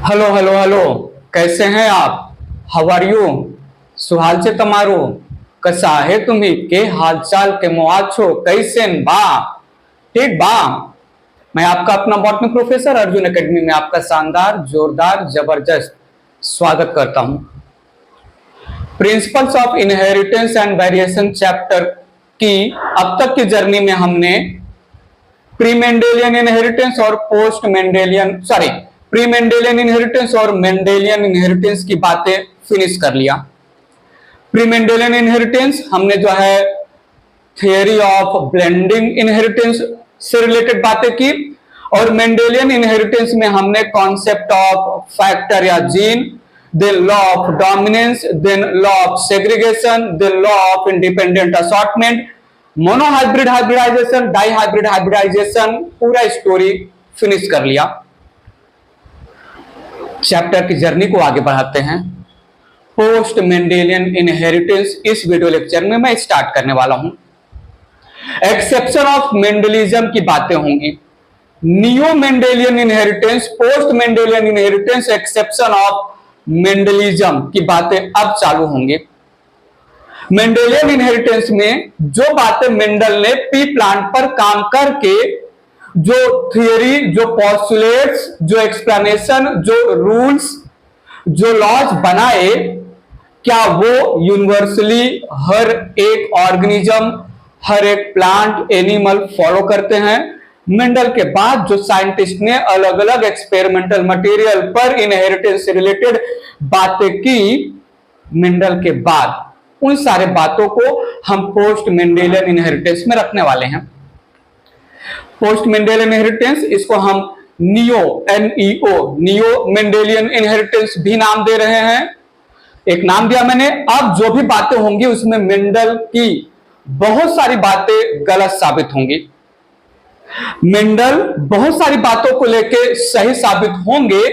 Hello hello hello, कैसे हैं आप? How are you? सुहाल से तमारो कसा है तुम्ही के हाल चाल के मुआद छो कैसे बा? ठीक बा। मैं आपका अपना बॉटनी प्रोफेसर अर्जुन एकेडमी में आपका शानदार जोरदार जबरदस्त स्वागत करता हूं। Principles of inheritance and variation chapter की अब तक की जर्नी में हमने प्री मेंडेलियन इनहेरिटेंस और post Mendelian pre Mendelian inheritance और मेंडेलियन इनहेरिटेंस की बातें फिनिश कर लिया। प्री मेंडेलियन इनहेरिटेंस हमने जो है थियरी ऑफ ब्लेंडिंग इनहेरिटेंस से रिलेटेड बातें की और मेंडेलियन इनहेरिटेंस में हमने कॉन्सेप्ट ऑफ फैक्टर या gene, then law of dominance, then law of segregation, then law of independent assortment, monohybrid hybridization, dihybrid hybridization, पूरा स्टोरी फिनिश कर लिया। चैप्टर की जर्नी को आगे बढ़ाते हैं। पोस्ट मेंडेलियन इनहेरिटेंस इस वीडियो लेक्चर में मैं स्टार्ट करने वाला हूं। एक्सेप्शन ऑफ मेंडलिज्म की बातें होंगी। Neo Mendelian inheritance, post Mendelian inheritance, exception of Mendelism की बातें अब चालू होंगी। मेंडेलियन इनहेरिटेंस में जो बातें मेंडल ने पी प्लांट पर काम करके जो थियरी, जो पॉस्टुलेट्स, जो एक्सप्लेनेशन, जो रूल्स, जो लॉज बनाए, क्या वो यूनिवर्सली हर एक ऑर्गेनिज्म, हर एक प्लांट, एनिमल फॉलो करते हैं? मेंडल के बाद जो साइंटिस्ट ने अलग अलग एक्सपेरिमेंटल मटेरियल पर इनहेरिटेंस से रिलेटेड बातें की, मेंडल के बाद उन सारे बातों को हम पोस्ट मेंडेलियन इनहेरिटेंस में रखने वाले हैं। पोस्ट मेंडेलियन इनहेरिटेंस, इसको हम नियो मेंडेलियन इनहेरिटेंस भी नाम दे रहे हैं। एक नाम दिया मैंने। अब जो भी बातें होंगी उसमें मेंडल की बहुत सारी बातें गलत साबित होंगी। मेंडल बहुत सारी बातों को लेके सही साबित होंगे,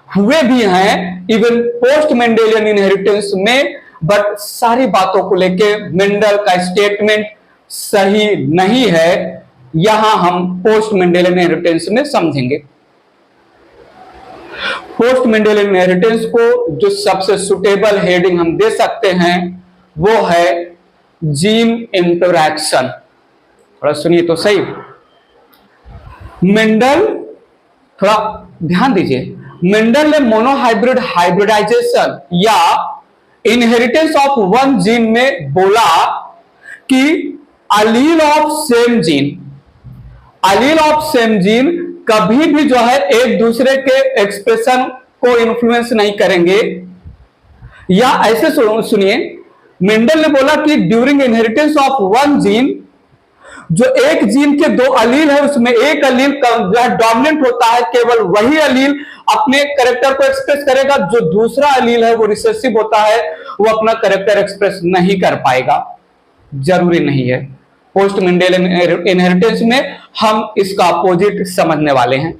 हुए भी हैं इवन पोस्ट मेंडेलियन इनहेरिटेंस में, बट सारी बातों को लेके मेंडल का स्टेटमेंट सही नहीं है। यहां हम पोस्ट मेंडेलियन इनहेरिटेंस में समझेंगे। पोस्ट मेंडेलियन इनहेरिटेंस को जो सबसे सुटेबल हेडिंग हम दे सकते हैं वो है जीन इंटरैक्शन। थोड़ा सुनिए तो सही। मेंडल, थोड़ा ध्यान दीजिए, मेंडल ने मोनोहाइब्रिड हाइब्रिडाइजेशन या इनहेरिटेंस ऑफ वन जीन में बोला कि अलील of same gene, Aleel of same gene कभी भी जो है एक दूसरे के एक्सप्रेशन को इन्फ्लुएंस नहीं करेंगे। या ऐसे सुनिए, मेंडल ने बोला कि during inheritance of one gene, जो एक जीन के दो अलील है उसमें एक अलील जो है डोमिनेंट होता है, केवल वही अलील अपने कैरेक्टर को एक्सप्रेस करेगा। जो दूसरा अलील है वो रिसेसिव होता है, वो अपना कैरेक्टर एक्सप्रेस नहीं कर पाएगा। जरूरी नहीं है। पोस्ट मेंडेलियन इनहेरिटेंस में हम इसका अपोजिट समझने वाले हैं।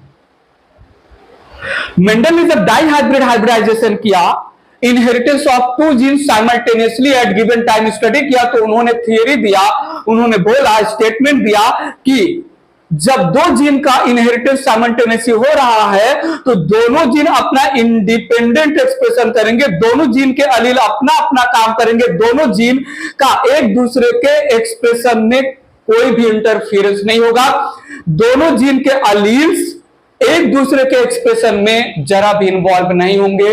मेंडल ने जब डाई हाइब्रिड हाइब्रिडाइजेशन किया, inheritance of two gene simultaneously at given time study किया, तो उन्होंने थियरी दिया, उन्होंने बोला, स्टेटमेंट दिया कि जब दो जीन का इनहेरिटेंस साइमल्टेनियसली हो रहा है तो दोनों जीन अपना इंडिपेंडेंट एक्सप्रेशन करेंगे, दोनों जीन के अलील अपना अपना काम करेंगे, दोनों जीन का एक दूसरे के एक्सप्रेशन में कोई भी इंटरफेरेंस नहीं होगा, दोनों जीन के अलील्स एक दूसरे के एक्सप्रेशन में जरा भी इन्वॉल्व नहीं होंगे,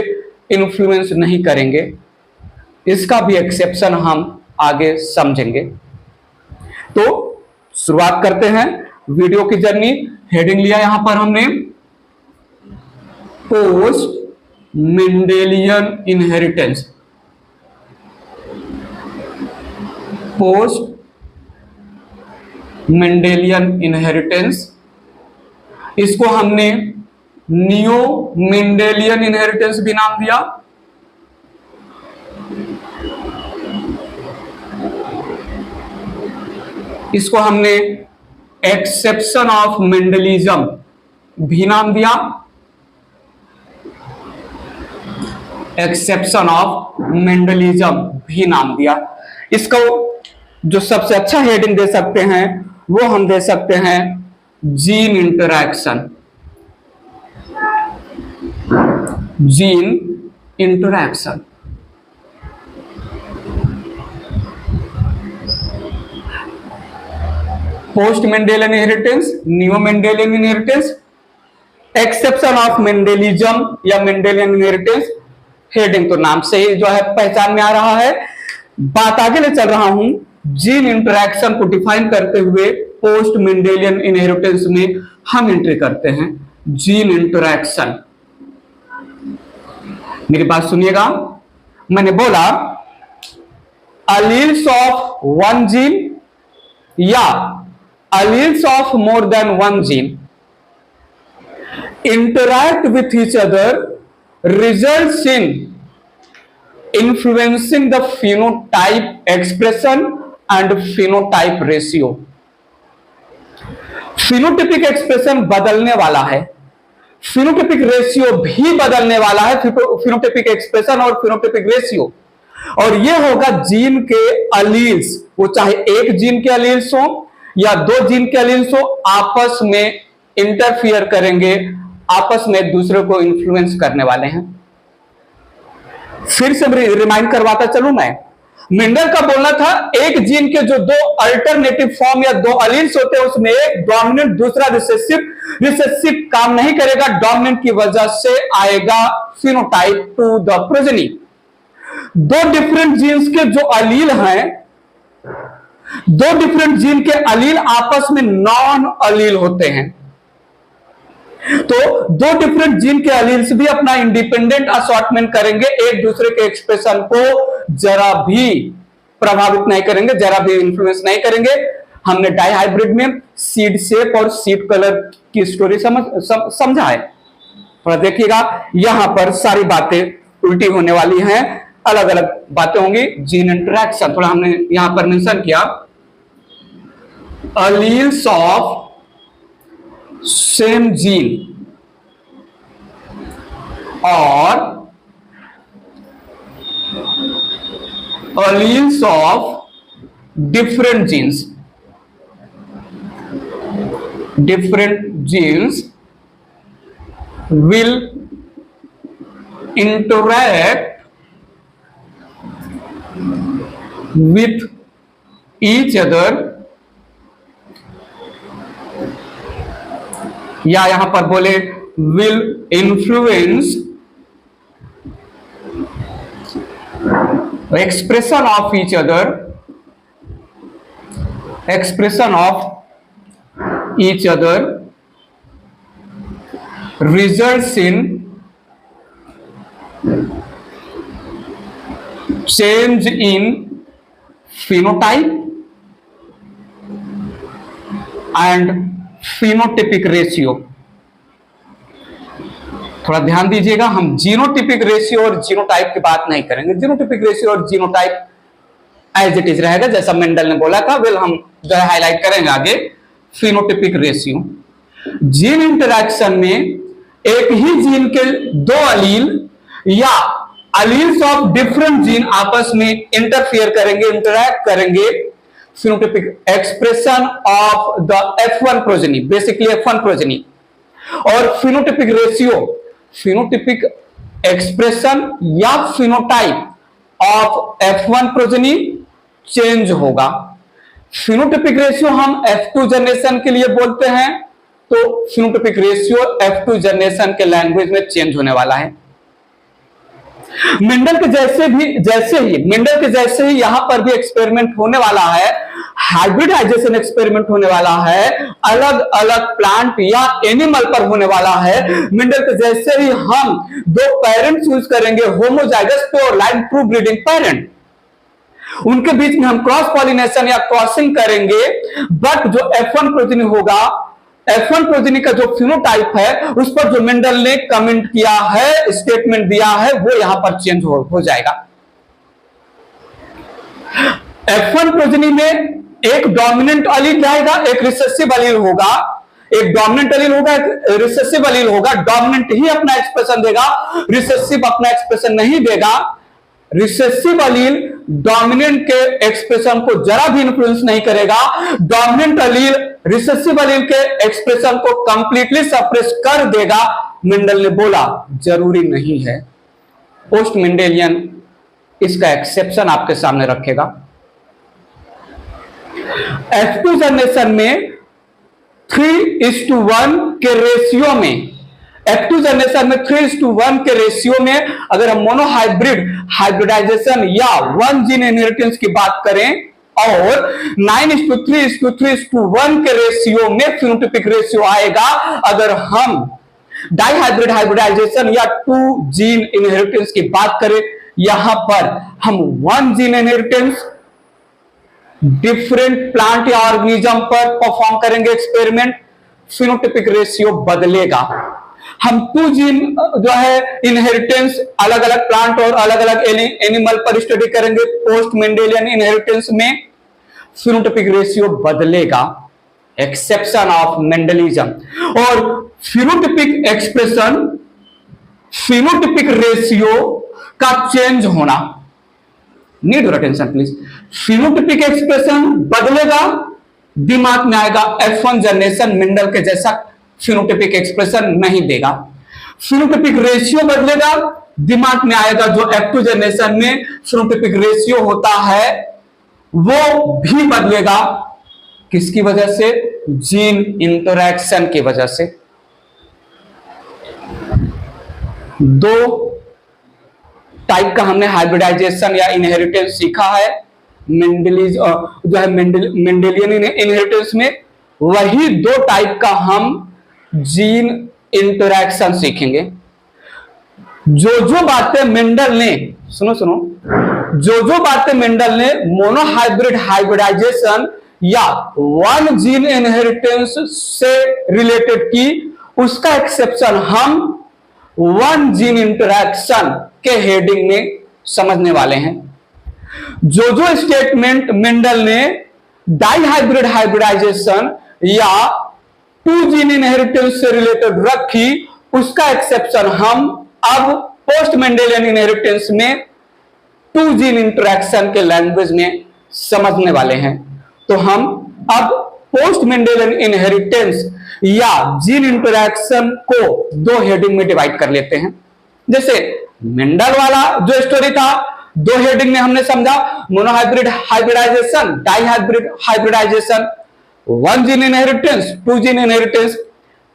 इन्फ्लुएंस नहीं करेंगे। इसका भी एक्सेप्शन हम आगे समझेंगे। तो शुरुआत करते हैं वीडियो की जर्नी। हेडिंग लिया यहां पर हमने post Mendelian inheritance. Post Mendelian inheritance, इसको हमने नियो मेंडेलियन इनहेरिटेंस भी नाम दिया। इसको हमने एक्सेप्शन ऑफ मेंडलिज्म भी नाम दिया। एक्सेप्शन ऑफ मेंडलिज्म भी नाम दिया। इसको जो सबसे अच्छा हेडिंग दे सकते हैं वो हम दे सकते हैं gene interaction. Gene interaction. Post Mendelian inheritance, neo Mendelian inheritance, exception of Mendelism या मेंडेलियन इनहेरिटेंस। हेडिंग तो नाम से ही जो है पहचान में आ रहा है। बात आगे ले चल रहा हूं। जीन इंटरैक्शन को डिफाइन करते हुए पोस्ट मेंडेलियन इनहेरिटेंस में हम एंट्री करते हैं जीन इंटरैक्शन। मेरी बात सुनिएगा, मैंने बोला अलील्स ऑफ वन जीन या alleles of more than one gene interact with each other results in influencing the phenotype expression and phenotype ratio। phenotypic expression बदलने वाला है, phenotypic ratio भी बदलने वाला है। phenotypic expression और phenotypic ratio, और यह होगा जीन के अलील्स, वो चाहे एक जीन के अलील्स हो या दो जीन के एलील्स हो, आपस में इंटरफियर करेंगे, आपस में दूसरे को इन्फ्लुएंस करने वाले हैं। फिर से रिमाइंड करवाता चलूं मैं, मेंडल का बोलना था एक जीन के जो दो अल्टरनेटिव फॉर्म या दो एलील्स होते हैं उसमें एक डोमिनेंट दूसरा रिसेसिव काम नहीं करेगा, डोमिनेंट की वजह से आएगा फिनोटाइप टू द प्रोजेनी। दो डिफरेंट जीन्स के जो अलील हैं, दो डिफरेंट जीन के अलील आपस में नॉन अलील होते हैं, तो दो डिफरेंट जीन के अलील्स भी अपना इंडिपेंडेंट असॉर्टमेंट करेंगे, एक दूसरे के एक्सप्रेशन को जरा भी प्रभावित नहीं करेंगे, जरा भी इंफ्लुएंस नहीं करेंगे। हमने डाइहाइब्रिड में सीड शेप और सीड कलर की स्टोरी समझा है, थोड़ा देखिएगा, यहां पर सारी बातें उल्टी होने वाली हैं, अलग अलग बातें होंगी। जीन इंटरैक्शन थोड़ा हमने यहां पर मेंशन किया, alleles of same gene or alleles of different genes will interact with each other, या यहां पर बोले will influence expression of each other, results in change in phenotype and phenotypic ratio. थोड़ा ध्यान दीजिएगा, हम जीनोटिपिक रेशियो और जीनोटाइप की बात नहीं करेंगे, जीनोटिपिक रेशियो और जीनोटाइप एज इट इज रहेगा जैसा मेंडल ने बोला था, वेल हम जो है हाईलाइट करेंगे आगे फिनोटिपिक रेशियो। जीन इंटरैक्शन में एक ही जीन के दो अलील या अलील्स ऑफ डिफरेंट जीन आपस में इंटरफियर करेंगे, इंटरैक्ट करेंगे, phenotypic expression of the F1 progeny, basically F1 progeny, और phenotypic ratio, phenotypic expression या phenotype of F1 progeny change होगा। phenotypic ratio हम F2 जनरेशन के लिए बोलते हैं, तो phenotypic ratio F2 जनरेशन के लैंग्वेज में चेंज होने वाला है। मेंडल के जैसे ही यहां पर भी एक्सपेरिमेंट होने वाला है, हाइब्रिडाइजेशन एक्सपेरिमेंट होने वाला है, अलग अलग प्लांट या एनिमल पर होने वाला है। मेंडल के जैसे ही हम दो पेरेंट्स यूज करेंगे, homozygous pure line true breeding parent, उनके बीच में हम क्रॉस पॉलिनेशन या क्रॉसिंग करेंगे, बट जो F1 प्रोजेनी होगा, F1 प्रोजेनी का जो फिनोटाइप है उस पर जो मेंडल ने कमेंट किया है, स्टेटमेंट दिया है, वो यहां पर चेंज हो जाएगा। F1 प्रोजेनी में एक डोमिनेंट अलील जाएगा, एक रिसेसिव अलील होगा, एक डोमिनेंट अलील होगा, एक रिसेसिव अलील होगा। डोमिनेंट ही अपना एक्सप्रेशन देगा, रिसेसिव अपना एक्सप्रेशन नहीं देगा। रिसेसिव अलील डोमिनेंट के एक्सप्रेशन को जरा भी इन्फ्लुएंस नहीं करेगा, डोमिनेंट अलील रिसेसिव अलील के एक्सप्रेशन को कंप्लीटली सप्रेस कर देगा। मेंडल ने बोला जरूरी नहीं है। पोस्ट मेंडेलियन इसका एक्सेप्शन आपके सामने रखेगा। F2 जनरेशन में 3:1 के रेशियो में, F2 जनरेशन में 3:1 के रेशियो में अगर हम मोनोहाइब्रिड हाइब्रिडाइजेशन या वन जीन इनहेरिटेंस की बात करें और 9:3:3:1 के रेशियो में फिनोटाइपिक रेशियो आएगा। अगर हम डाइहाइब्रिड हाइब्रिडाइजेशन या टू जीन इनहेरिटेंस की बात करें, यहां पर हम one gene inheritance different plant या ऑर्गेनिज्म पर परफॉर्म करेंगे एक्सपेरिमेंट, फिनोटाइपिक रेशियो बदलेगा। हम टू जीन जो है इनहेरिटेंस अलग अलग प्लांट और अलग अलग एनिमल पर स्टडी करेंगे, पोस्ट मेंडेलियन इनहेरिटेंस में फिनोटाइपिक रेशियो बदलेगा। एक्सेप्शन ऑफ मेंडलिज्म और फिनोटाइपिक एक्सप्रेशन, फिनोटाइपिक रेशियो का चेंज होना, need your attention please. Phenotypic expression बदलेगा, दिमाग में आएगा F1 जनरेशन मेंडल के जैसा फिनोटाइपिक एक्सप्रेशन नहीं देगा। फिनोटाइपिक रेशियो बदलेगा, दिमाग में आएगा जो F2 जनरेशन में फिनोटाइपिक रेशियो होता है वो भी बदलेगा। किसकी वजह से? जीन इंटरैक्शन की वजह से। दो टाइप का हमने हाइब्रिडाइजेशन या इनहेरिटेंस सीखा है मेंडलीज जो है मेंडेलियन इनहेरिटेंस में, वही दो टाइप का हम जीन इंटरैक्शन सीखेंगे। जो बातें मेंडल ने, सुनो, जो बातें मेंडल ने मोनोहाइब्रिड हाइब्रिडाइजेशन या वन जीन इनहेरिटेंस से रिलेटेड की, उसका एक्सेप्शन हम वन जीन इंटरैक्शन के हेडिंग में समझने वाले हैं। जो स्टेटमेंट मेंडल ने डाइहाइब्रिड हाइब्रिडाइजेशन या टू जीन इनहेरिटेंस से रिलेटेड रखी, उसका एक्सेप्शन हम अब पोस्ट मेंडेलियन इनहेरिटेंस में टू जीन इंटरैक्शन के लैंग्वेज में समझने वाले हैं। तो हम अब पोस्ट मेंडेलियन इनहेरिटेंस या जीन इंटरैक्शन को दो हेडिंग में डिवाइड कर लेते हैं। जैसे मेंडल वाला जो स्टोरी था, दो हेडिंग में हमने समझा, monohybrid hybridization, dihybrid hybridization, one gene inheritance, two gene inheritance,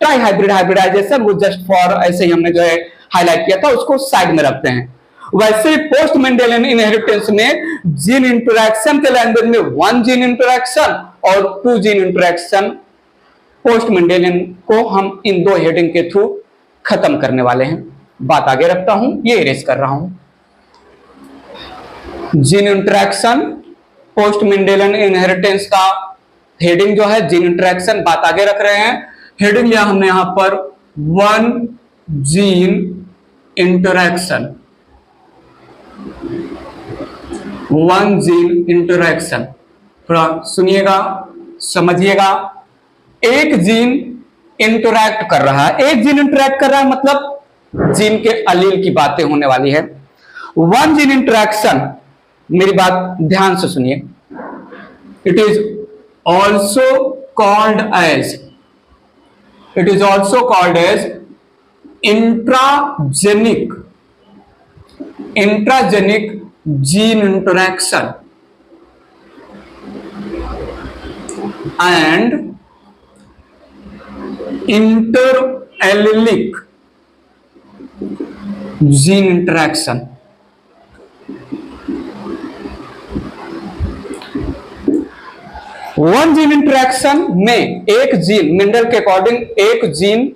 trihybrid hybridization, वो जस्ट फॉर ऐसे ही हमने जो है हाईलाइट किया था, उसको साइड में रखते हैं। वैसे ही पोस्ट मेंडेलियन इनहेरिटेंस में जीन इंटरैक्शन के लैंग्वेज में वन जीन इंटरैक्शन और two gene interaction, post Mendelian को हम इन दो हेडिंग के थ्रू खत्म करने वाले हैं। बात आगे रखता हूं, ये इरेज कर रहा हूं। Gene interaction, post Mendelian inheritance का हेडिंग जो है जीन इंटरैक्शन, बात आगे रख रहे हैं। हेडिंग लिया हमने यहां पर one gene interaction, one gene interaction. थोड़ा सुनिएगा, समझिएगा। एक जीन इंटरैक्ट कर रहा है, एक जीन इंटरैक्ट कर रहा है मतलब जीन के अलील की बातें होने वाली है। वन जीन इंटरैक्शन, मेरी बात ध्यान से सुनिए, it is also called as intragenic gene interaction and interallelic gene interaction. One gene interaction में एक जीन, मेंडल के अकॉर्डिंग एक जीन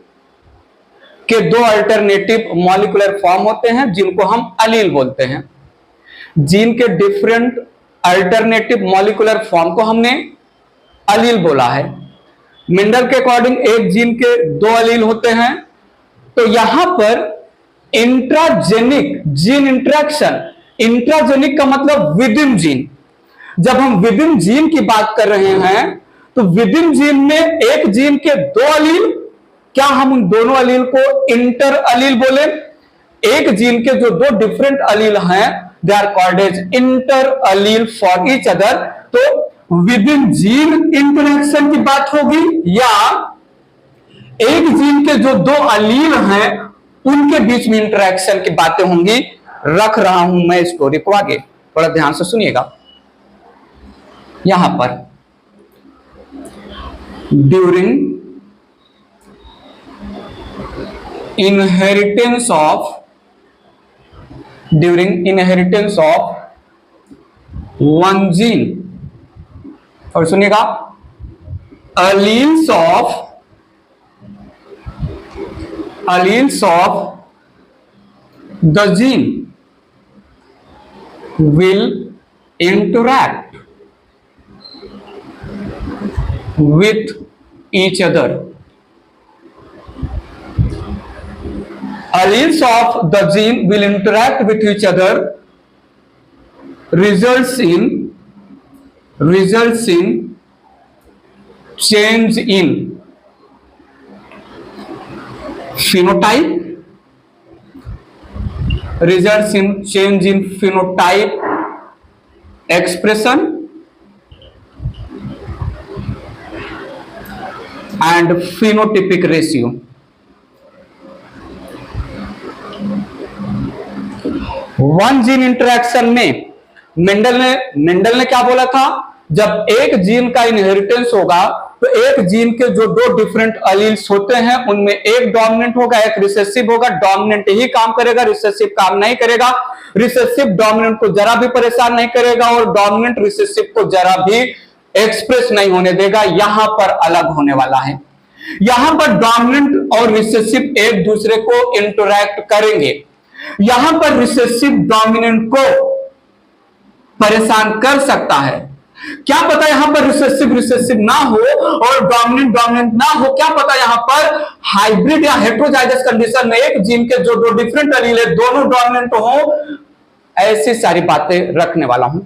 के दो अल्टरनेटिव मॉलिक्यूलर फॉर्म होते हैं जिनको हम अलील बोलते हैं। जीन के डिफरेंट अल्टरनेटिव मॉलिक्यूलर फॉर्म को हमने अलील बोला है। मेंडल के अकॉर्डिंग एक जीन के दो अलील होते हैं। तो यहां पर इंट्राजेनिक जीन इंटरैक्शन, इंट्राजेनिक का मतलब विद इन जीन। जब हम विद इन जीन की बात कर रहे हैं तो विद इन जीन में एक जीन के दो अलील, क्या हम उन दोनों अलील को इंटर अलील बोले? एक जीन के जो दो डिफरेंट अलील हैं, they are called as inter allele for each other. तो विद इन जीन इंटरैक्शन की बात होगी या एक जीन के जो दो अलील हैं उनके बीच में इंटरेक्शन की बातें होंगी। रख रहा हूं मैं स्टोरी को आगे, थोड़ा ध्यान से सुनिएगा। यहां पर during inheritance of one gene, और सुनिएगा, alleles of the gene will interact with each other. Alleles of the gene will interact with each other, results in change in phenotype, results in change in phenotype expression and phenotypic ratio. One gene interaction में Mendel ने क्या बोला था, जब एक gene का inheritance होगा तो एक जीन के जो दो डिफरेंट अलील्स होते हैं उनमें एक डोमिनेंट होगा, एक रिसेसिव होगा। डोमिनेंट ही काम करेगा, रिसेसिव काम नहीं करेगा। रिसेसिव डोमिनेंट को जरा भी परेशान नहीं करेगा और डोमिनेंट रिसेसिव को जरा भी एक्सप्रेस नहीं होने देगा। यहां पर अलग होने वाला है। यहां पर डोमिनेंट और रिसेसिव एक दूसरे को इंटरैक्ट करेंगे। यहां पर रिसेसिव डोमिनेंट को परेशान कर सकता है। क्या पता यहां पर रिसेसिव ना हो और डोमिनेंट ना हो। क्या पता यहां पर हाइब्रिड या हेटेरोजाइगस कंडीशन में एक जीन के जो दो डिफरेंट एलील है दोनों डोमिनेंट हो। ऐसी सारी बातें रखने वाला हूं।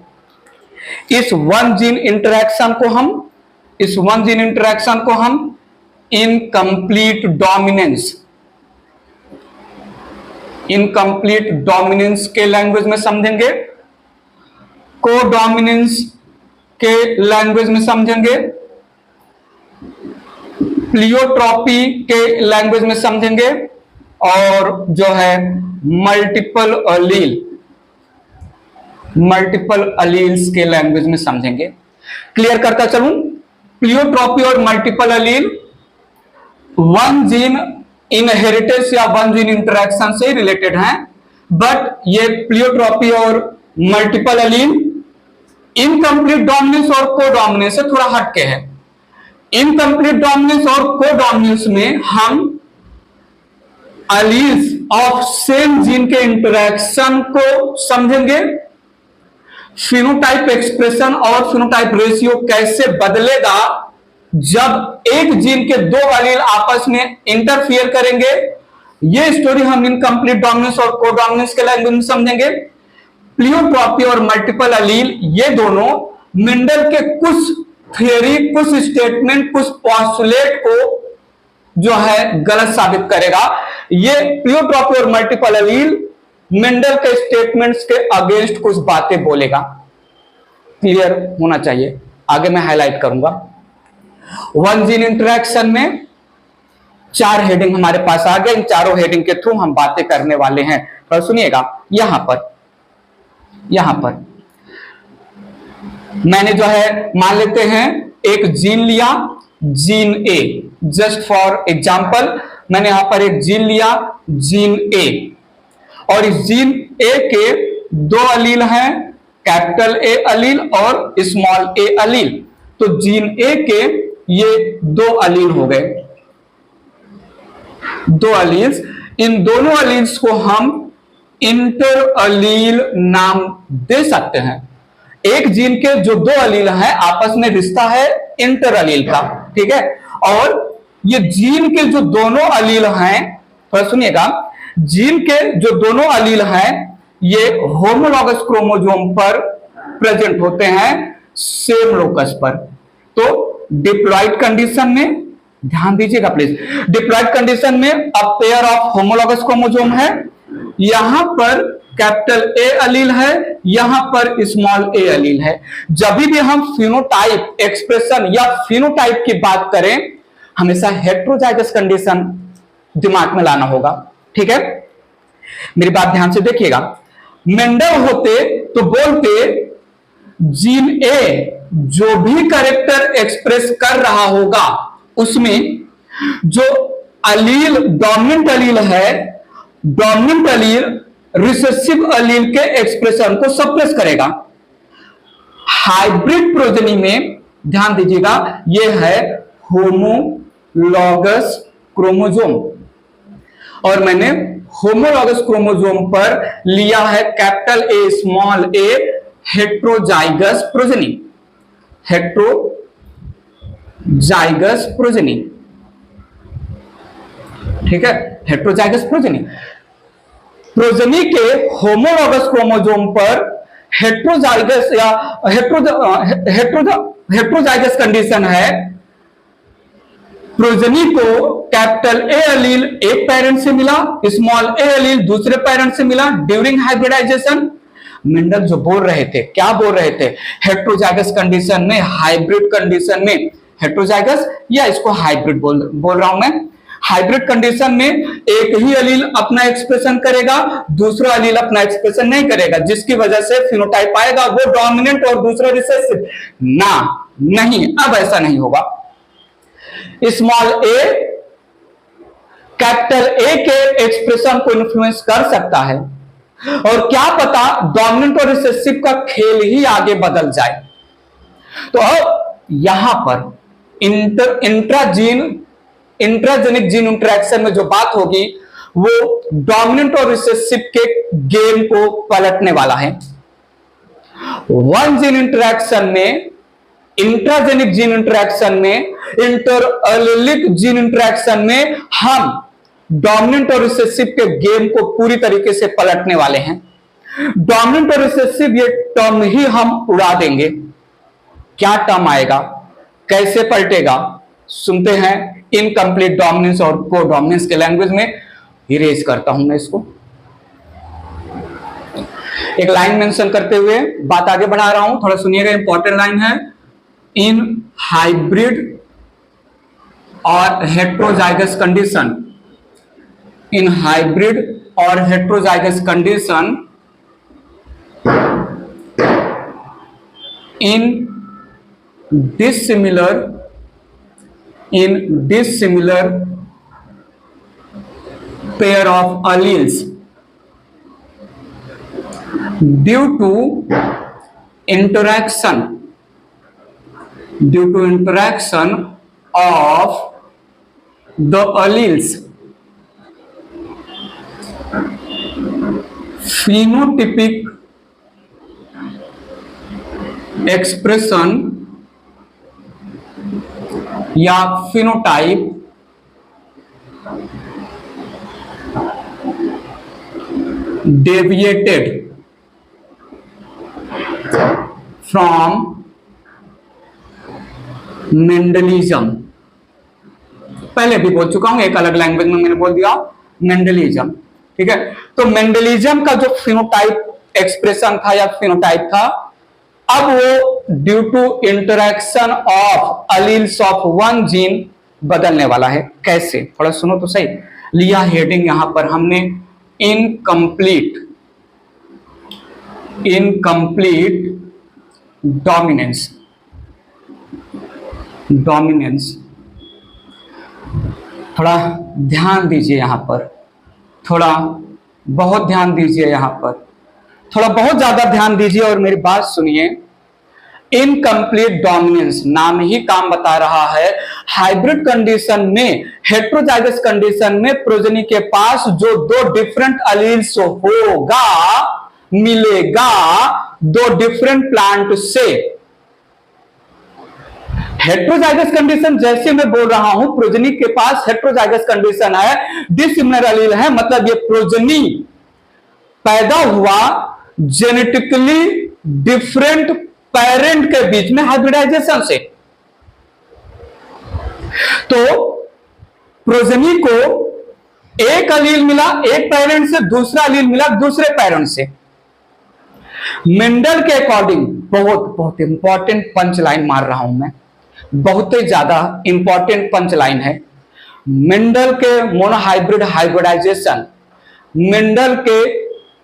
इस वन जीन इंटरेक्शन को हम इनकम्प्लीट डोमिनेंस के लैंग्वेज में समझेंगे, कोडोमिनेंस के लैंग्वेज में समझेंगे, प्लियोट्रॉपी के लैंग्वेज में समझेंगे और जो है मल्टीपल अलील्स के लैंग्वेज में समझेंगे। क्लियर करता चलूं, प्लियोट्रॉपी और मल्टीपल अलील वन जीन इनहेरिटेंस या वन जीन इंटरेक्शन से रिलेटेड हैं, बट ये प्लियोट्रॉपी और मल्टीपल अलील इनकम्प्लीट डोमिनेंस और कोडोमिनेंस से थोड़ा हटके है। इनकम्प्लीट डोमिनेंस और कोडोमिनेंस में हम अलील्स ऑफ सेम जीन के इंटरेक्शन को समझेंगे, फिनोटाइप एक्सप्रेशन और फिनोटाइप रेशियो कैसे बदलेगा जब एक जीन के दो अलील आपस में इंटरफियर करेंगे। ये स्टोरी हम इनकम्प्लीट डोमिनेंस और कोडोमिनेंस के लैंग्वेज में समझेंगे। प्लियोट्रॉपी और मल्टीपल अलील ये दोनों मेंडल के कुछ थियरी, कुछ स्टेटमेंट, कुछ पोस्टुलेट को जो है गलत साबित करेगा। ये प्लियोट्रॉपी और मल्टीपल अलील मेंडल के स्टेटमेंट्स के अगेंस्ट कुछ बातें बोलेगा। क्लियर होना चाहिए, आगे मैं हाईलाइट करूंगा। वन जीन इंटरेक्शन में चार हेडिंग हमारे पास आ गए। इन चारों हेडिंग के थ्रू हम बातें करने वाले हैं। तो सुनिएगा, यहां पर मैंने जो है मान लेते हैं एक जीन लिया, gene A, just for example मैंने यहां पर एक जीन लिया, जीन ए, और इस जीन ए के दो अलील हैं, कैपिटल ए अलील और स्मॉल ए अलील। तो जीन ए के ये दो अलील हो गए, दो अलील्स। इन दोनों अलील्स को हम इंटर अलील नाम दे सकते हैं। एक जीन के जो दो अलील हैं आपस में रिश्ता है इंटर अलील का, ठीक है। और ये जीन के जो दोनों अलील हैं, थोड़ा सुनिएगा, जीन के जो दोनों अलील हैं ये होमोलॉगस क्रोमोसोम पर प्रेजेंट होते हैं, सेम लोकस पर। तो डिप्लॉइड कंडीशन में ध्यान दीजिएगा प्लीज, डिप्लॉइड कंडीशन में अब पेयर ऑफ होमोलॉगस क्रोमोसोम है, यहां पर कैपिटल ए अलील है, यहां पर स्मॉल ए अलील है। जब भी हम फिनोटाइप एक्सप्रेशन या फिनोटाइप की बात करें हमेशा हेट्रोजाइगस कंडीशन दिमाग में लाना होगा। ठीक है, मेरी बात ध्यान से देखिएगा। मेंडल होते तो बोलते जीन ए जो भी कैरेक्टर एक्सप्रेस कर रहा होगा उसमें जो अलील डोमिनेंट अलील है, डोमिनेंट अलील रिसेसिव अलील के एक्सप्रेशन को सप्रेस करेगा। हाइब्रिड प्रोजेनी में ध्यान दीजिएगा, यह है होमोलॉगस क्रोमोसोम, और मैंने होमोलॉगस क्रोमोसोम पर लिया है capital A small A heterozygous progeny, heterozygous progeny. ठीक है, हेट्रोजाइगस प्रोजेनी, प्रोजेनी के होमोलॉगस क्रोमोसोम पर हेट्रोजाइगस या हेट्रोजाइगस कंडीशन है। प्रोजेनी को कैपिटल ए अलील एक पेरेंट से मिला, स्मॉल ए अलील दूसरे पेरेंट से मिला ड्यूरिंग हाइब्रिडाइजेशन। मेंडल जो बोल रहे थे, क्या बोल रहे थे, हेट्रोजाइगस कंडीशन में, हाइब्रिड कंडीशन में, हेट्रोजाइगस या इसको हाइब्रिड बोल रहा हूं मैं। हाइब्रिड कंडीशन में एक ही अलील अपना एक्सप्रेशन करेगा, दूसरा अलील अपना एक्सप्रेशन नहीं करेगा, जिसकी वजह से फिनोटाइप आएगा वो डोमिनेंट और दूसरा रिसेसिव। ना, नहीं, अब ऐसा नहीं होगा। स्मॉल ए कैपिटल ए के एक्सप्रेशन को इन्फ्लुएंस कर सकता है, और क्या पता डोमिनेंट और रिसेसिव का खेल ही आगे बदल जाए। तो अब यहां पर इंट्राजेनिक जीन इंटरेक्शन में जो बात होगी वो डोमिनेंट और रिसेसिव के गेम को पलटने वाला है। वन जीन इंटरेक्शन में, इंट्राजेनिक जीन इंटरेक्शन में, इंटरएलिलिक जीन इंटरेक्शन में हम डोमिनेंट और रिसेसिव के गेम को पूरी तरीके से पलटने वाले हैं। डोमिनेंट और रिसेसिव ये टर्म ही हम उड़ा देंगे। क्या टर्म आएगा, कैसे पलटेगा, सुनते हैं इनकम्प्लीट डोमिनेंस और को डोमिनेंस के लैंग्वेज में। इरेज करता हूं मैं इसको, एक लाइन मेंशन करते हुए बात आगे बढ़ा रहा हूं, थोड़ा सुनिएगा, इंपॉर्टेंट लाइन है। इन हाइब्रिड और heterozygous condition, in hybrid or heterozygous condition, in dissimilar pair of alleles due to interaction of the alleles phenotypic expression या phenotype deviated from मेंडलिज्म। पहले भी बोल चुका हूं, एक अलग लैंग्वेज में मैंने बोल दिया मेंडलिज्म। ठीक है, तो मेंडलिज्म का जो फिनोटाइप एक्सप्रेशन था या फिनोटाइप था, अब वो due to interaction of alleles of one gene बदलने वाला है। कैसे, थोड़ा सुनो तो सही। लिया हेडिंग यहां पर हमने इनकम्प्लीट डोमिनेंस। थोड़ा ध्यान दीजिए यहां पर, थोड़ा बहुत ध्यान दीजिए यहां पर, थोड़ा बहुत ज्यादा ध्यान दीजिए और मेरी बात सुनिए। इनकम्प्लीट डोमिनेंस नाम ही काम बता रहा है। हाइब्रिड कंडीशन में, हेट्रोजाइगस कंडीशन में प्रोजेनी के पास जो दो डिफरेंट अलील्स होगा, मिलेगा दो डिफरेंट प्लांट से। हेट्रोजाइगस कंडीशन जैसे मैं बोल रहा हूं, प्रोजेनी के पास हेट्रोजाइगस कंडीशन है, डिसिमिलर अलील है, मतलब ये प्रोजेनी पैदा हुआ जेनेटिकली डिफरेंट पेरेंट के बीच में हाइब्रिडाइजेशन से। तो प्रोजेनी को एक अलील मिला एक पेरेंट से, दूसरा अलील मिला दूसरे पेरेंट से। मेंडल के अकॉर्डिंग, बहुत बहुत इंपॉर्टेंट पंच लाइन मार रहा हूं मैं, बहुत ही ज्यादा इंपॉर्टेंट पंच लाइन है। मेंडल के मोनोहाइब्रिड हाइब्रिडाइजेशन, मेंडल के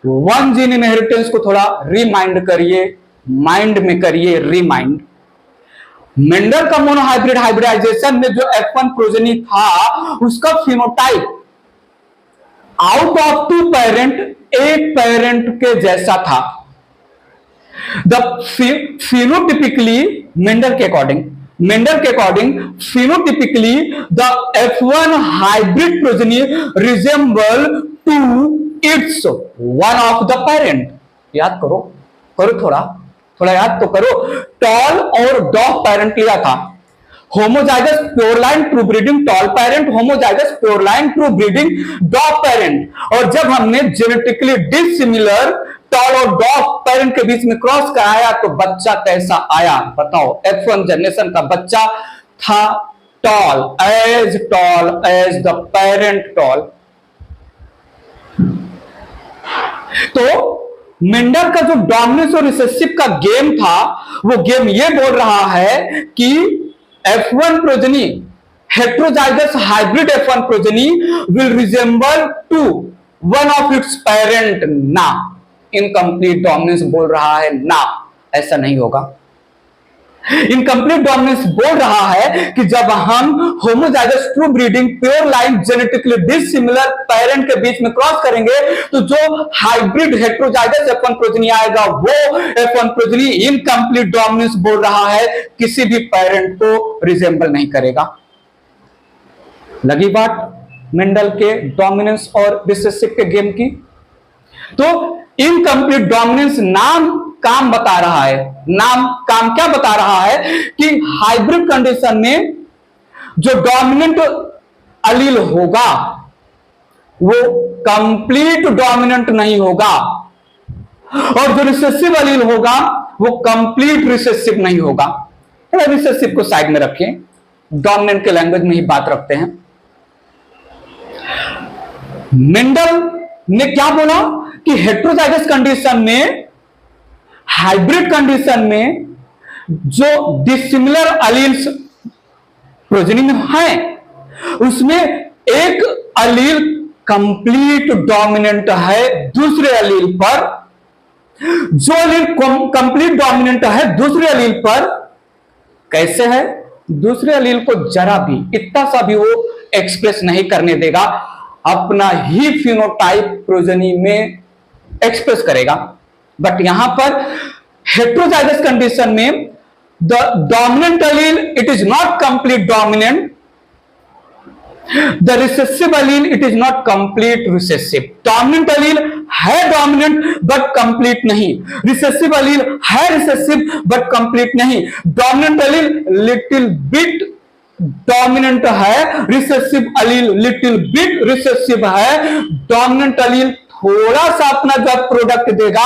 वन जीन इनहेरिटेंस को थोड़ा रिमाइंड करिए, माइंड में करिए रिमाइंड। मेंडल का मोनोहाइब्रिड हाइब्रिडाइजेशन में जो F1 प्रोजेनी था उसका phenotype out of two parent एक पेरेंट के जैसा था। द फिनोटिपिकली मेंडल के according phenotypically the F1 hybrid progeny resemble to its one of the parent. याद करो थोड़ा याद तो करो। टॉल और डॉग पेरेंट लिया था। Homozygous pureline true breeding tall parent, homozygous pureline true breeding डॉग पेरेंट। और जब हमने जेनेटिकली डिसिमिलर टॉल और डॉग पेरेंट के बीच में क्रॉस कराया तो बच्चा कैसा आया बताओ। F1 जनरेशन का बच्चा था tall as the parent tall. तो मेंडल का जो डोमिनेंस और रिसेसिव का गेम था वो गेम ये बोल रहा है कि F1 progeny heterozygous hybrid F1 progeny will resemble to one of its parent ना। इनकम्प्लीट डोमिनेंस बोल रहा है ना, ऐसा नहीं होगा। इनकम्प्लीट डोमिनेंस बोल रहा है कि जब हम homozygous true breeding pure line genetically dissimilar parent के बीच में क्रॉस करेंगे तो जो हाइब्रिड हेटेरोजाइगस F1 प्रोजेनी आएगा वो F1 प्रोजेनी इनकम्प्लीट डोमिनेंस बोल रहा है, किसी भी पेरेंट को रिजेंबल नहीं करेगा। लगी बात मेंडल के डोमिनेंस और रिसेसिव के गेम की। तो इनकम्प्लीट डोमिनेंस नाम काम बता रहा है, नाम काम क्या बता रहा है कि हाइब्रिड कंडीशन में जो डोमिनेंट अलील होगा वो कंप्लीट डोमिनेंट नहीं होगा और जो रिसेसिव अलील होगा वो कंप्लीट रिसेसिव नहीं होगा। थोड़ा रिसेसिव को साइड में रखें, डोमिनेंट के लैंग्वेज में ही बात रखते हैं। मेंडल ने क्या बोला कि हेटेरोजाइगस कंडीशन में, हाइब्रिड कंडीशन में जो डिसिमिलर अलील्स प्रोजेनी में हैं उसमें एक अलील कंप्लीट डोमिनेंट है दूसरे अलील पर। जो अलील कंप्लीट डोमिनेंट है दूसरे अलील पर कैसे है, दूसरे अलील को जरा भी इतना सा भी वो एक्सप्रेस नहीं करने देगा, अपना ही फिनोटाइप प्रोजेनी में एक्सप्रेस करेगा। बट यहां पर हेटेरोजाइगस कंडीशन में the dominant allele it is not complete dominant, the recessive allele it is not complete recessive. Dominant allele है डोमिनेंट बट कंप्लीट नहीं, रिसेसिव अलील है रिसेसिव बट कंप्लीट नहीं। Dominant allele little bit dominant है, recessive allele little bit recessive है। Dominant allele थोड़ा सा अपना जो प्रोडक्ट देगा,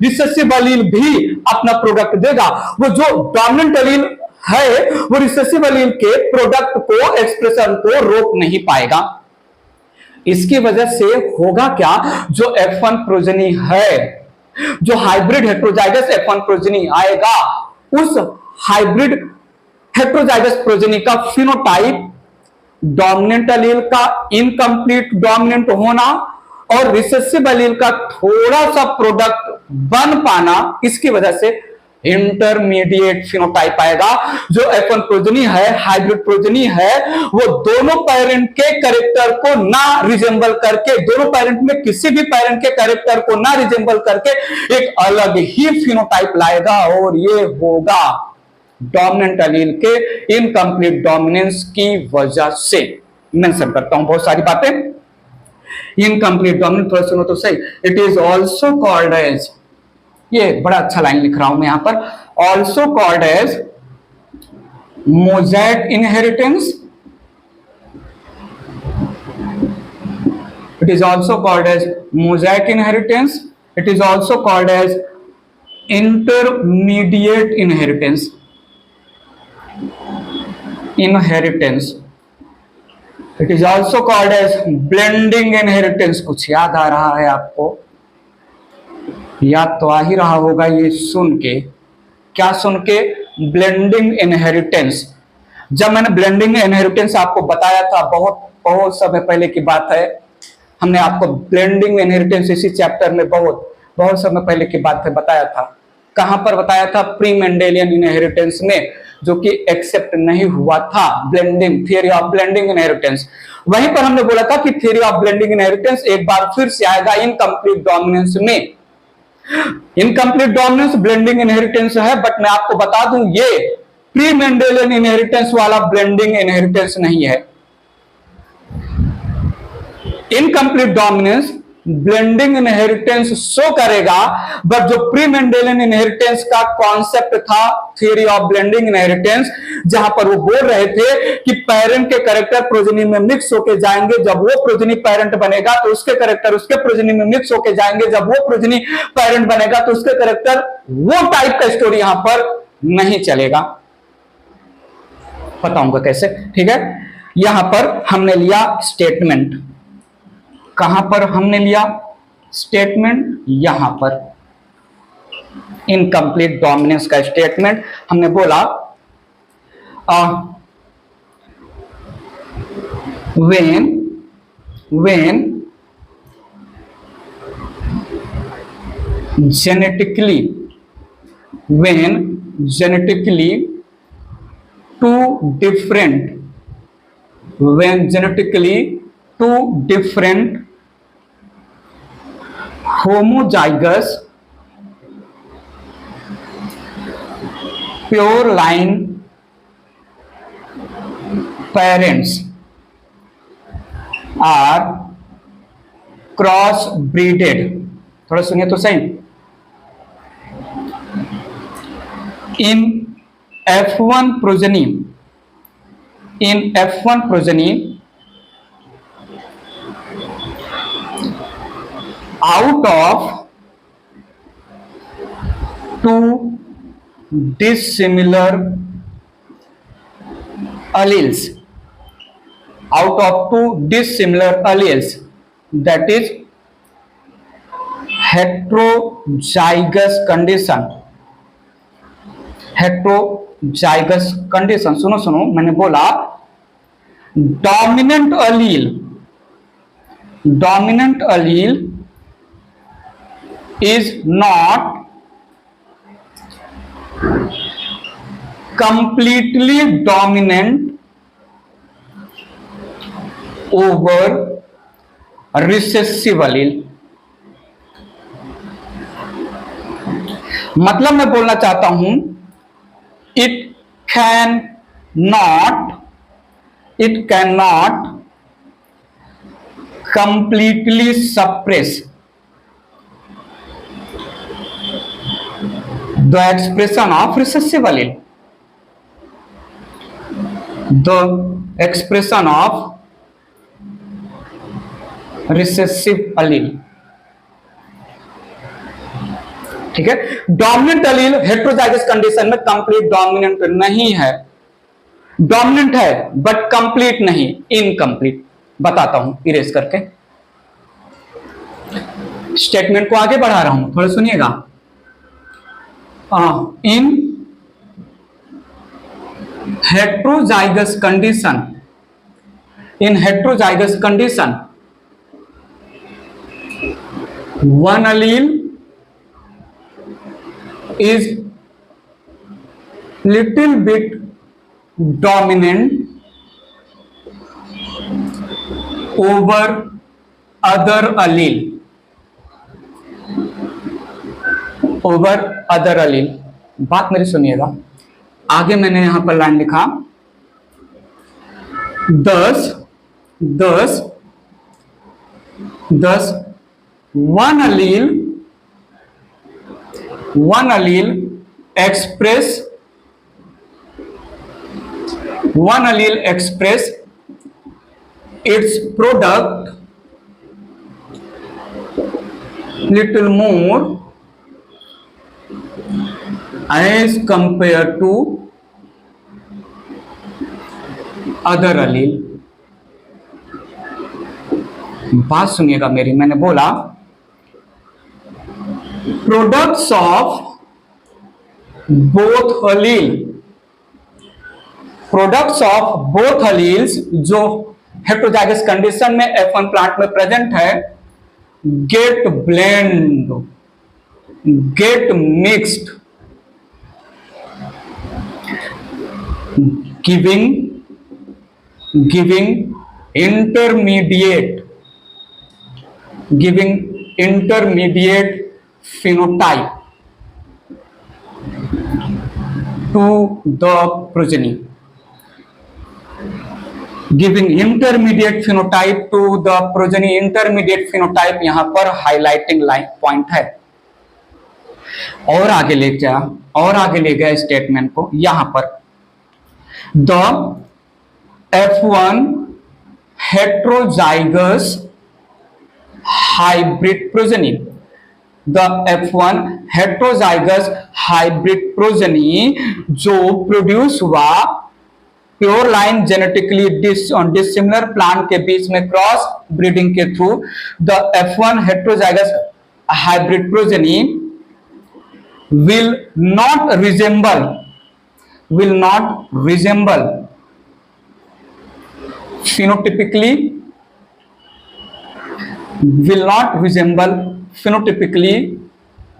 रिसेसिव अलील भी अपना प्रोडक्ट देगा। वो जो डोमिनेंट अलील है वो रिसेसिव अलील के प्रोडक्ट को, एक्सप्रेशन को रोक नहीं पाएगा। इसकी वजह से होगा क्या, जो F1 प्रोजेनी है, जो हाइब्रिड हेटेरोजाइगस F1 प्रोजेनी आएगा, उस हाइब्रिड हेटेरोजाइगस प्रोजेनी का फिनोटाइप डोमिनेंट अलील का इनकम्प्लीट डोमिनेंट होना और रिसेसिव अलील का थोड़ा सा प्रोडक्ट बन पाना, इसकी वजह से इंटरमीडिएट फिनोटाइप आएगा। जो F1 प्रोजेनी है, हाइब्रिड प्रोजेनी है, वो दोनों पेरेंट के कैरेक्टर को ना रिजेंबल करके, दोनों पेरेंट में किसी भी पेरेंट के कैरेक्टर को ना रिजेंबल करके एक अलग ही फिनोटाइप लाएगा और ये होगा डोमिनेंट अलील के इनकम्प्लीट डोमिनेंस की वजह से। मेंशन करता हूं बहुत सारी बातें। इनकम्प्लीट डोमिनेंट थोड़ा सुनो तो सही। It is also called as, ये बड़ा अच्छा लाइन लिख रहा हूं मैं यहां पर, also called as mosaic inheritance. It is also called as mosaic inheritance. It is also called as intermediate inheritance. Inheritance it is also called as blending inheritance. कुछ याद आ रहा है आपको? याद तो आ ही रहा होगा ये सुन के। क्या सुन के? Blending inheritance. जब मैंने ब्लेंडिंग इनहेरिटेंस आपको बताया था, बहुत बहुत समय पहले की बात है, हमने आपको ब्लेंडिंग इनहेरिटेंस इसी चैप्टर में बहुत बहुत समय पहले की बात है बताया था। कहां पर बताया था? प्री मेंडेलियन इनहेरिटेंस में, जो कि एक्सेप्ट नहीं हुआ था, blending, theory of blending inheritance. वहीं पर हमने बोला था कि थियरी ऑफ ब्लेंडिंग इनहेरिटेंस एक बार फिर से आएगा इनकम्प्लीट डोमिनेंस में। इनकम्प्लीट डोमिनेंस ब्लेंडिंग इनहेरिटेंस है, बट मैं आपको बता दूं ये प्री मेंडेलियन इनहेरिटेंस वाला ब्लेंडिंग इनहेरिटेंस नहीं है। Incomplete dominance blending inheritance show करेगा, बट जो प्री मेंडेलियन इनहेरिटेंस का कॉन्सेप्ट था, थ्योरी ऑफ ब्लेंडिंग इनहेरिटेंस, जहां पर वो बोल रहे थे कि पेरेंट के कैरेक्टर प्रोजेनी में मिक्स होके जाएंगे, जब वो प्रोजेनी पेरेंट बनेगा तो उसके कैरेक्टर उसके प्रोजेनी में मिक्स होके जाएंगे, जब वो प्रोजेनी पेरेंट बनेगा तो उसके कैरेक्टर, वो टाइप का स्टोरी यहां पर नहीं चलेगा। बताऊंगा कैसे, ठीक है। यहां पर हमने लिया स्टेटमेंट, कहां पर हमने लिया स्टेटमेंट? यहां पर इनकम्प्लीट डोमिनेंस का स्टेटमेंट हमने बोला when genetically two different homozygous pure line parents are cross breeded, थोड़ा सुनिए तो सही, in F1 progeny, out of two dissimilar alleles, that is heterozygous condition। सुनो, मैंने बोला dominant allele is not completely dominant over recessive allele। मतलब मैं बोलना चाहता हूं, it cannot completely suppress the expression of recessive allele, ठीक है। डोमिनेंट अलील हेटेरोजाइगस कंडीशन में कंप्लीट डोमिनेंट नहीं है, डोमिनेंट है बट कंप्लीट नहीं, इनकम्प्लीट। बताता हूं इरेज करके, स्टेटमेंट को आगे बढ़ा रहा हूं, थोड़ा सुनिएगा। In heterozygous condition one allele is little bit dominant over other allele, बात मेरी सुनिएगा। आगे मैंने यहां पर लाइन लिखा, दस one allele express its product little more as compared to other allele। बात सुनिएगा मेरी, मैंने बोला products of both allele products of both alleles जो हेटेरोजाइगस कंडीशन में F1 प्लांट में प्रेजेंट है get blend, get mixed, giving intermediate phenotype to the progeny, giving intermediate phenotype to the progeny. Intermediate phenotype यहां पर highlighting line point है। और आगे ले गया स्टेटमेंट को यहां पर the F1 heterozygous hybrid progeny, the F1 heterozygous hybrid progeny जो प्रोड्यूस हुआ pure line genetically dissimilar plant के बीच में क्रॉस ब्रीडिंग के through, the F1 heterozygous hybrid progeny will not resemble phenotypically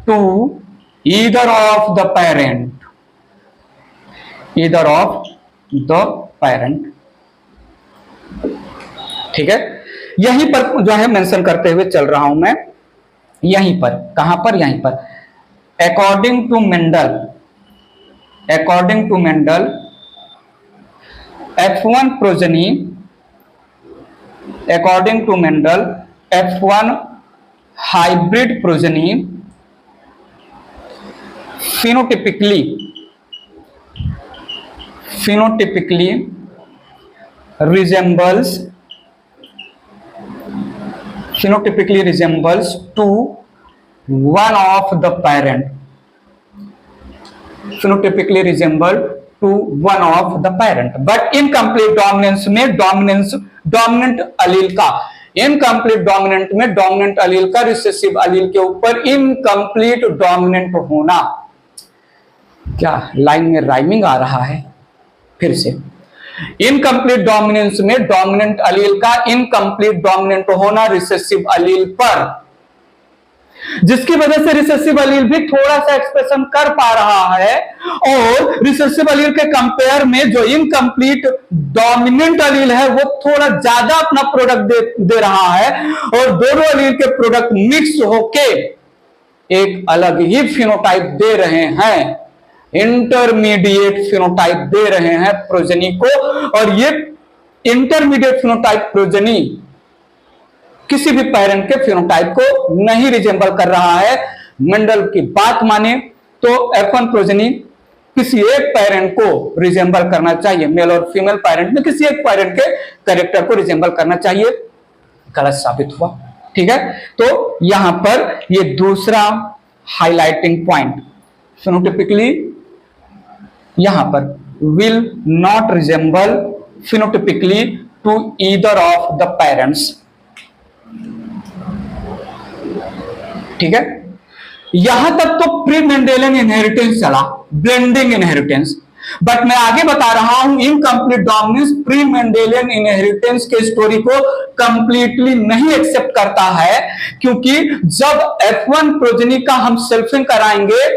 to either of the parent, ठीक है। यहीं पर जो है मेंशन करते हुए चल रहा हूं मैं, यहीं पर, कहां पर, यहीं पर, according to Mendel F1 progeny, according to Mendel, F1 hybrid progeny phenotypically resembles to one of the parent, phenotypically resemble to one of the parent, but incomplete dominance में डोमिनेंट अलील का, इनकम्प्लीट डोमिनेंट में dominant अलील का recessive अलील के ऊपर incomplete dominant होना। क्या line में rhyming आ रहा है? फिर से, इनकम्प्लीट डोमिनेंस में डोमिनेंट अलील का इनकम्प्लीट डोमिनेंट होना रिसेसिव अलील पर, जिसकी वजह से रिसेसिव अलील भी थोड़ा सा एक्सप्रेशन कर पा रहा है, और रिसेसिव अलील के कंपेयर में जो इनकम्प्लीट डोमिनेंट अलील है वो थोड़ा ज्यादा अपना प्रोडक्ट दे रहा है, और दोनों अलील के प्रोडक्ट मिक्स होके एक अलग ही फिनोटाइप दे रहे हैं, इंटरमीडिएट फिनोटाइप दे रहे हैं प्रोजेनी को। और ये इंटरमीडिएट फिनोटाइप प्रोजेनी किसी भी पेरेंट के फिनोटाइप को नहीं रिजेंबल कर रहा है। मेंडल की बात माने तो F1 प्रोजेनी किसी एक पेरेंट को रिजेंबल करना चाहिए, मेल और फीमेल पेरेंट में किसी एक पेरेंट के कैरेक्टर को रिजेंबल करना चाहिए, गलत साबित हुआ। ठीक है, तो यहां पर ये दूसरा हाईलाइटिंग पॉइंट, फिनोटिपिकली यहां पर will not resemble phenotypically to either of the parents. ठीक है, यहां तक तो प्री मेंडेलियन इनहेरिटेंस चला, ब्लेंडिंग इनहेरिटेंस, बट मैं आगे बता रहा हूं incomplete dominance pre Mendelian inheritance के स्टोरी को कंप्लीटली नहीं एक्सेप्ट करता है, क्योंकि जब F1 प्रोजेनी का हम सेल्फिंग कराएंगे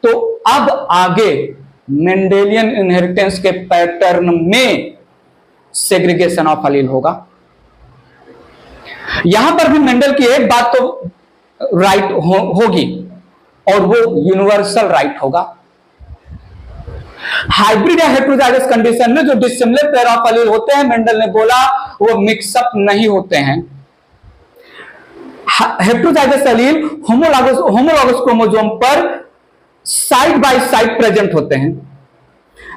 तो अब आगे मेंडेलियन इनहेरिटेंस के पैटर्न में सेग्रीगेशन ऑफ अलील होगा। यहां पर भी मेंडल की एक बात तो राइट होगी, और वो यूनिवर्सल राइट होगा। हाइब्रिड या हेटेरोजाइगस कंडीशन में जो डिसिमिलर पेयर ऑफ अलील होते हैं, मेंडल ने बोला वो मिक्सअप नहीं होते हैं। हेटेरोजाइगस अलील होमोलॉगस क्रोमोसोम पर साइड बाय साइड प्रेजेंट होते हैं।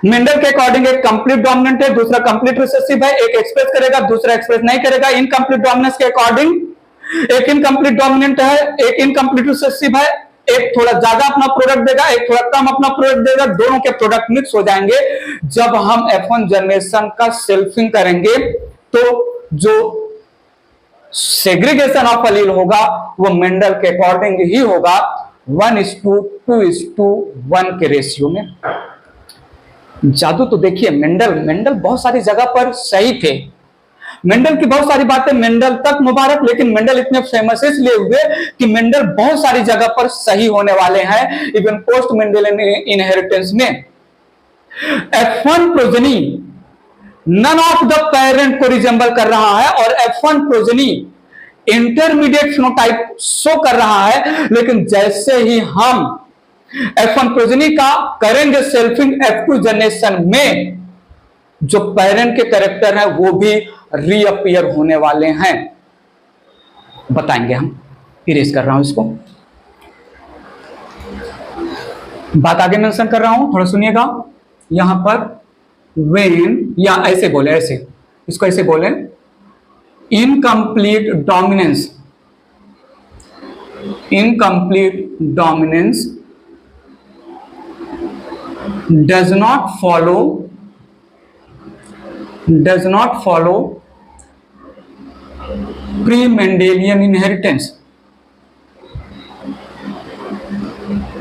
मेंडल के अकॉर्डिंग एक कंप्लीट डोमिनेंट है, दूसरा कंप्लीट रिसेसिव है, एक एक्सप्रेस करेगा, दूसरा एक्सप्रेस नहीं करेगा। इनकम्प्लीट डोमिनेंस के अकॉर्डिंग एक इनकम्प्लीट डोमिनेंट है, एक इनकम्प्लीट रिसेसिव है, एक थोड़ा ज्यादा अपना प्रोडक्ट देगा, एक थोड़ा कम अपना प्रोडक्ट देगा, दोनों के प्रोडक्ट मिक्स हो जाएंगे। जब हम F1 जनरेशन का सेल्फिंग करेंगे तो जो सेग्रीगेशन ऑफ अलील होगा वो मेंडल के अकॉर्डिंग ही होगा, 1:2:1 के रेशियो में। जादू तो देखिए, मेंडल मेंडल बहुत सारी जगह पर सही थे। मेंडल की बहुत सारी बातें मेंडल तक मुबारक, लेकिन मेंडल इतने फेमस इसलिए हुए कि मेंडल बहुत सारी जगह पर सही होने वाले हैं, इवन पोस्ट मेंडेलियन इनहेरिटेंस में। F1 progeny none of the parent को रिजेंबल कर रहा है, और F1 progeny intermediate phenotype show कर रहा है, लेकिन जैसे ही हम F1 प्रोजेनी का करेंगे सेल्फिंग F2 जनरेशन में, जो पेरेंट के कैरेक्टर है वो भी रीअपियर होने वाले हैं। बताएंगे हम, इरेज कर रहा हूं इसको, बात आगे मेंशन कर रहा हूं, थोड़ा सुनिएगा। यहां पर वेन, या ऐसे बोले, ऐसे इसको ऐसे बोले, incomplete dominance, incomplete dominance does not follow pre-Mendelian inheritance,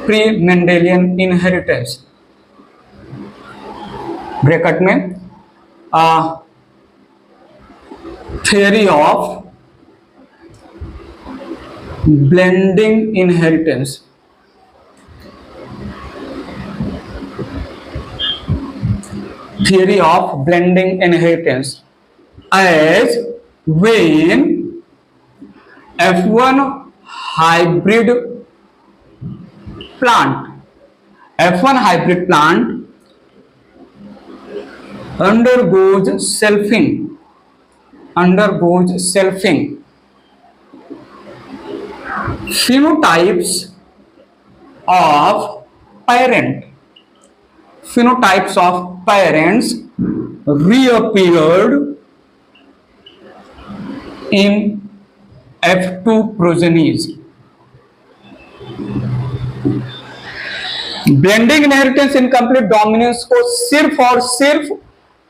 pre-Mendelian inheritance, bracket में theory of blending inheritance, theory of blending inheritance, as when F1 hybrid plant, F1 hybrid plant undergoes selfing, phenotypes of parents reappeared in F2 progenies. Blending inheritance incomplete dominance को सिर्फ और सिर्फ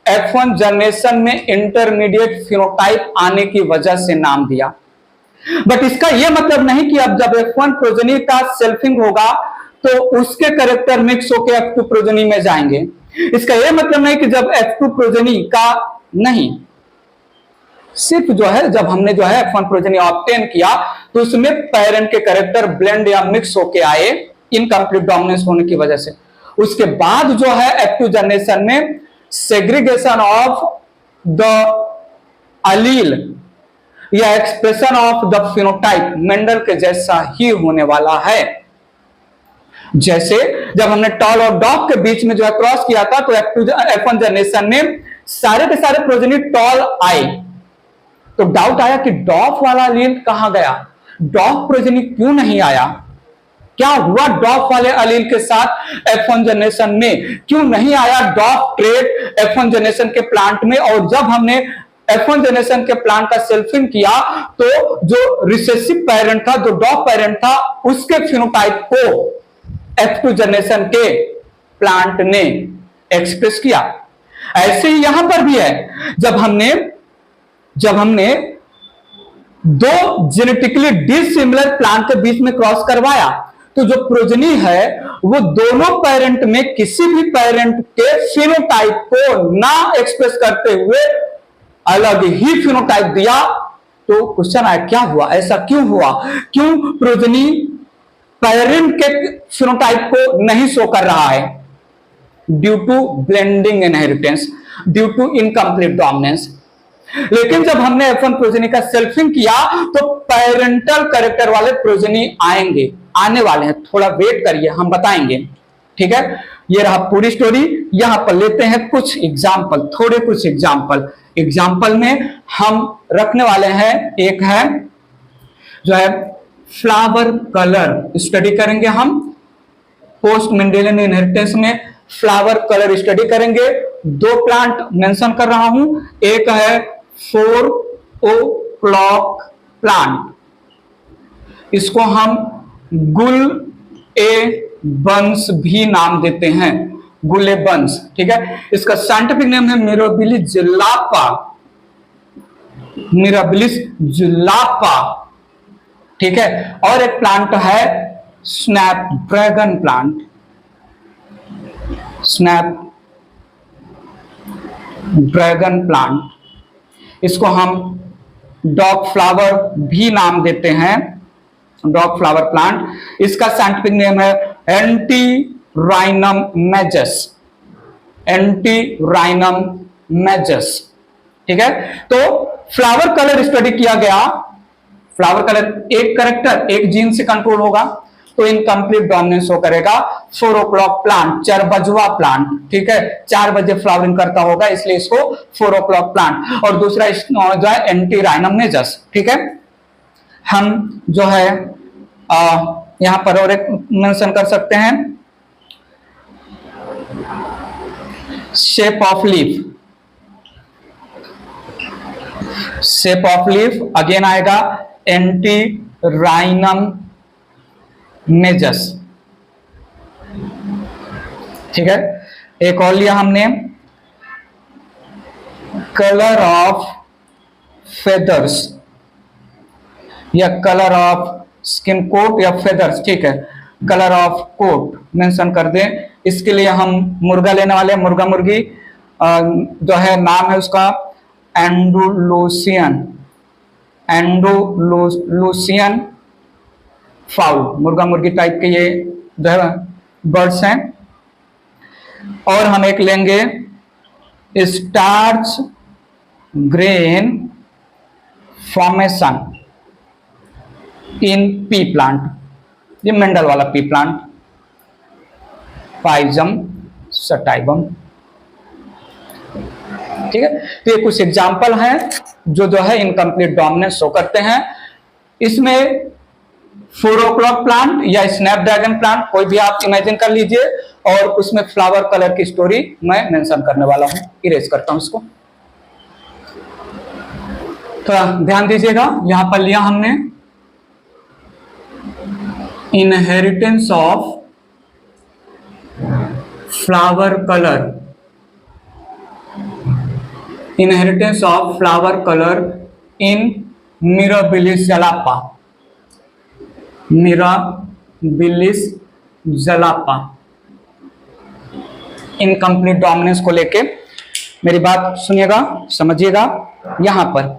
F1 generation में intermediate phenotype आने की वजह से नाम दिया। बट इसका यह मतलब नहीं कि अब जब F1 प्रोजेनी का सेल्फिंग होगा तो उसके कैरेक्टर मिक्स होकर F2 प्रोजेनी में जाएंगे। इसका यह मतलब नहीं कि जब F2 प्रोजेनी का नहीं, सिर्फ जो है जब हमने जो है F1 प्रोजेनी ऑब्टेन किया तो उसमें पेरेंट के कैरेक्टर ब्लेंड या मिक्स होके आए इनकम्प्लीट डोमिनेंस होने की वजह से। उसके बाद जो है F2 जनरेशन में सेग्रीगेशन ऑफ द अलील या expression of the phenotype Mendel के जैसा ही होने वाला है। जैसे जब हमने टॉल और डॉग के बीच में जो है क्रॉस किया था तो F1 जनरेशन में सारे के सारे प्रोजेनी टॉल आए, तो डाउट आया कि डॉग वाला अलील कहां गया, डॉग प्रोजेनी क्यों नहीं आया, क्या हुआ डॉग वाले अलील के साथ F1 जनरेशन में, क्यों नहीं आया डॉग ट्रेट F1 जनरेशन के प्लांट में। और जब हमने F1 जनरेशन के प्लांट का सेल्फिंग किया तो जो रिसेसिव पेरेंट था, जो डॉग पेरेंट था, उसके फिनोटाइप को F2 जनरेशन के प्लांट ने एक्सप्रेस किया। ऐसे ही यहां पर भी है, जब हमने दो जेनेटिकली डिसिमिलर प्लांट के बीच में क्रॉस करवाया तो जो प्रोजेनी है वो दोनों पेरेंट में किसी भी पेरेंट के फिनोटाइप को ना एक्सप्रेस करते हुए अलग ही फिनोटाइप दिया। तो क्वेश्चन आया क्या हुआ, ऐसा क्यों हुआ, क्यों प्रोजेनी पेरेंट के फिनोटाइप को नहीं शो कर रहा है? Due to blending inheritance, due to incomplete dominance. लेकिन जब हमने F1 प्रोजेनी का सेल्फिंग किया तो पेरेंटल कैरेक्टर वाले प्रोजेनी आएंगे, आने वाले हैं, थोड़ा वेट करिए, हम बताएंगे। ठीक है, ये रहा पूरी स्टोरी। यहां पर लेते हैं कुछ एग्जाम्पल, थोड़े कुछ एग्जाम्पल में हम रखने वाले हैं। एक है जो है फ्लावर कलर स्टडी करेंगे हम, पोस्ट मेंडेलियन इनहेरिटेंस में फ्लावर कलर स्टडी करेंगे। दो प्लांट मेंशन कर रहा हूं, एक है 4 o'clock प्लांट, इसको हम गुल ए बंस भी नाम देते हैं, गुल ए बंस। ठीक है, इसका साइंटिफिक नेम है मिराबिलिस जुलापा। ठीक है, और एक प्लांट है स्नैपड्रैगन प्लांट, ड्रैगन प्लांट, इसको हम डॉग फ्लावर भी नाम देते हैं, डॉग फ्लावर प्लांट। इसका साइंटिफिक नेम है एंटीराइनम मेजस, एंटीराइनम मेजस। ठीक है, तो फ्लावर कलर स्टडी किया गया। फ्लावर कलर एक करेक्टर एक जीन से कंट्रोल होगा तो इनकम्प्लीट डोमिनेंस हो करेगा 4 o'clock प्लांट, 4 बजवा प्लांट। ठीक है, 4 बजे फ्लावरिंग करता होगा इसलिए इसको 4 o'clock प्लांट। और दूसरा जो है एंटीराइनम मेजस। ठीक है, हम जो है यहां पर और एक मेंशन कर सकते हैं, shape of leaf, shape of leaf again आएगा एंटीराइनम मेजस। ठीक है, एक और लिया हमने कलर ऑफ फेदर्स या कलर ऑफ स्किन कोट या फेदर्स। ठीक है, कलर ऑफ कोट मेंशन कर दें। इसके लिए हम मुर्गा लेने वाले हैं, मुर्गा मुर्गी जो है नाम है उसका एंडोलोसियन, एंडोलोसियन फाउल, मुर्गा मुर्गी टाइप के ये जो है बर्ड्स हैं। और हम एक लेंगे starch grain formation in P plant, ये मेंडल वाला पी प्लांट, पाइजम सटाइबम। ठीक है, तो ये कुछ एग्जाम्पल हैं जो है इनकम्प्लीट डोमिनेंस शो करते हैं। इसमें 4 o'clock प्लांट या स्नैपड्रैगन प्लांट कोई भी आप इमेजिन कर लीजिए, और उसमें फ्लावर कलर की स्टोरी मैं मेंशन करने वाला हूं। इरेज करता हूं इसको, थोड़ा ध्यान दीजिएगा। यहां पर लिया हमने inheritance of flower colour, inheritance of flower colour in mirabilis जलापा, mirabilis जलापा। Incomplete dominance को लेके मेरी बात सुनिएगा, समझिएगा। यहां पर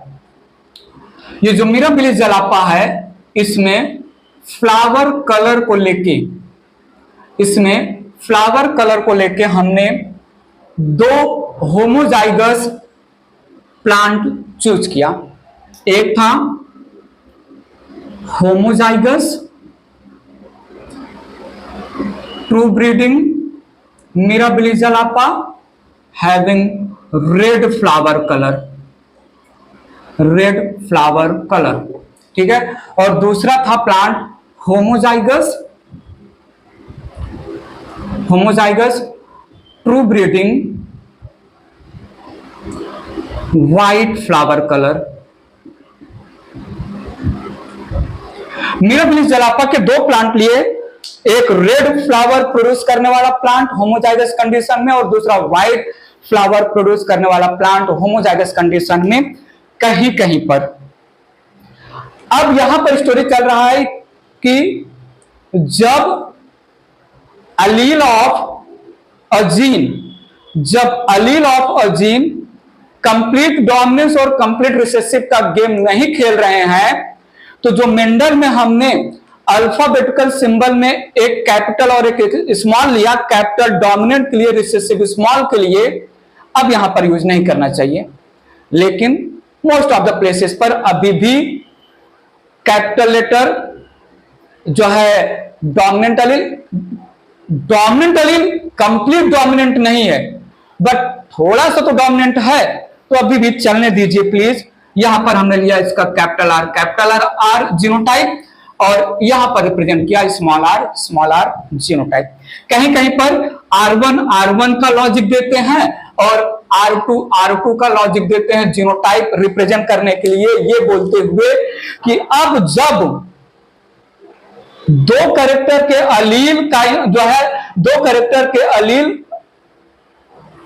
ये जो मिराबिलिस जलापा है, इसमें फ्लावर कलर को लेके, इसमें फ्लावर कलर को लेके हमने 2 होमोजाइगस प्लांट चूज किया। एक था homozygous true breeding mirabilis जलापा having red flower colour, red flower colour. ठीक है, और दूसरा था plant homozygous, homozygous true breeding white flower colour. Mirabilis जलापा के 2 प्लांट लिए, एक रेड फ्लावर प्रोड्यूस करने वाला प्लांट होमोजाइगस कंडीशन में और दूसरा व्हाइट फ्लावर प्रोड्यूस करने वाला प्लांट होमोजाइगस कंडीशन में कहीं कहीं पर। अब यहां पर स्टोरी चल रहा है कि जब अलील ऑफ अ जीन, जब अलील of a gene complete dominance और कंप्लीट रिसेसिव का गेम नहीं खेल रहे हैं, तो जो मेंडल में हमने अल्फाबेटिकल सिंबल में एक कैपिटल और एक स्मॉल लिया, कैपिटल डोमिनेंट के लिए, रिसेसिव स्मॉल के लिए, अब यहां पर यूज नहीं करना चाहिए। लेकिन मोस्ट ऑफ द प्लेसेस पर अभी भी कैपिटल लेटर जो है डोमिनेंट अलील, डोमिनेंट अलील कंप्लीट डोमिनेंट नहीं है बट थोड़ा सा तो डोमिनेंट है, तो अभी भी चलने दीजिए प्लीज। यहां पर हमने लिया इसका कैपिटल आर जीनोटाइप, और यहां पर रिप्रेजेंट किया स्मॉल आर जीनोटाइप। कहीं कहीं पर R1 का लॉजिक देते हैं और R2 का लॉजिक देते हैं जीनोटाइप रिप्रेजेंट करने के लिए, ये बोलते हुए कि अब जब 2 कैरेक्टर के अलील का जो है, 2 कैरेक्टर के अलील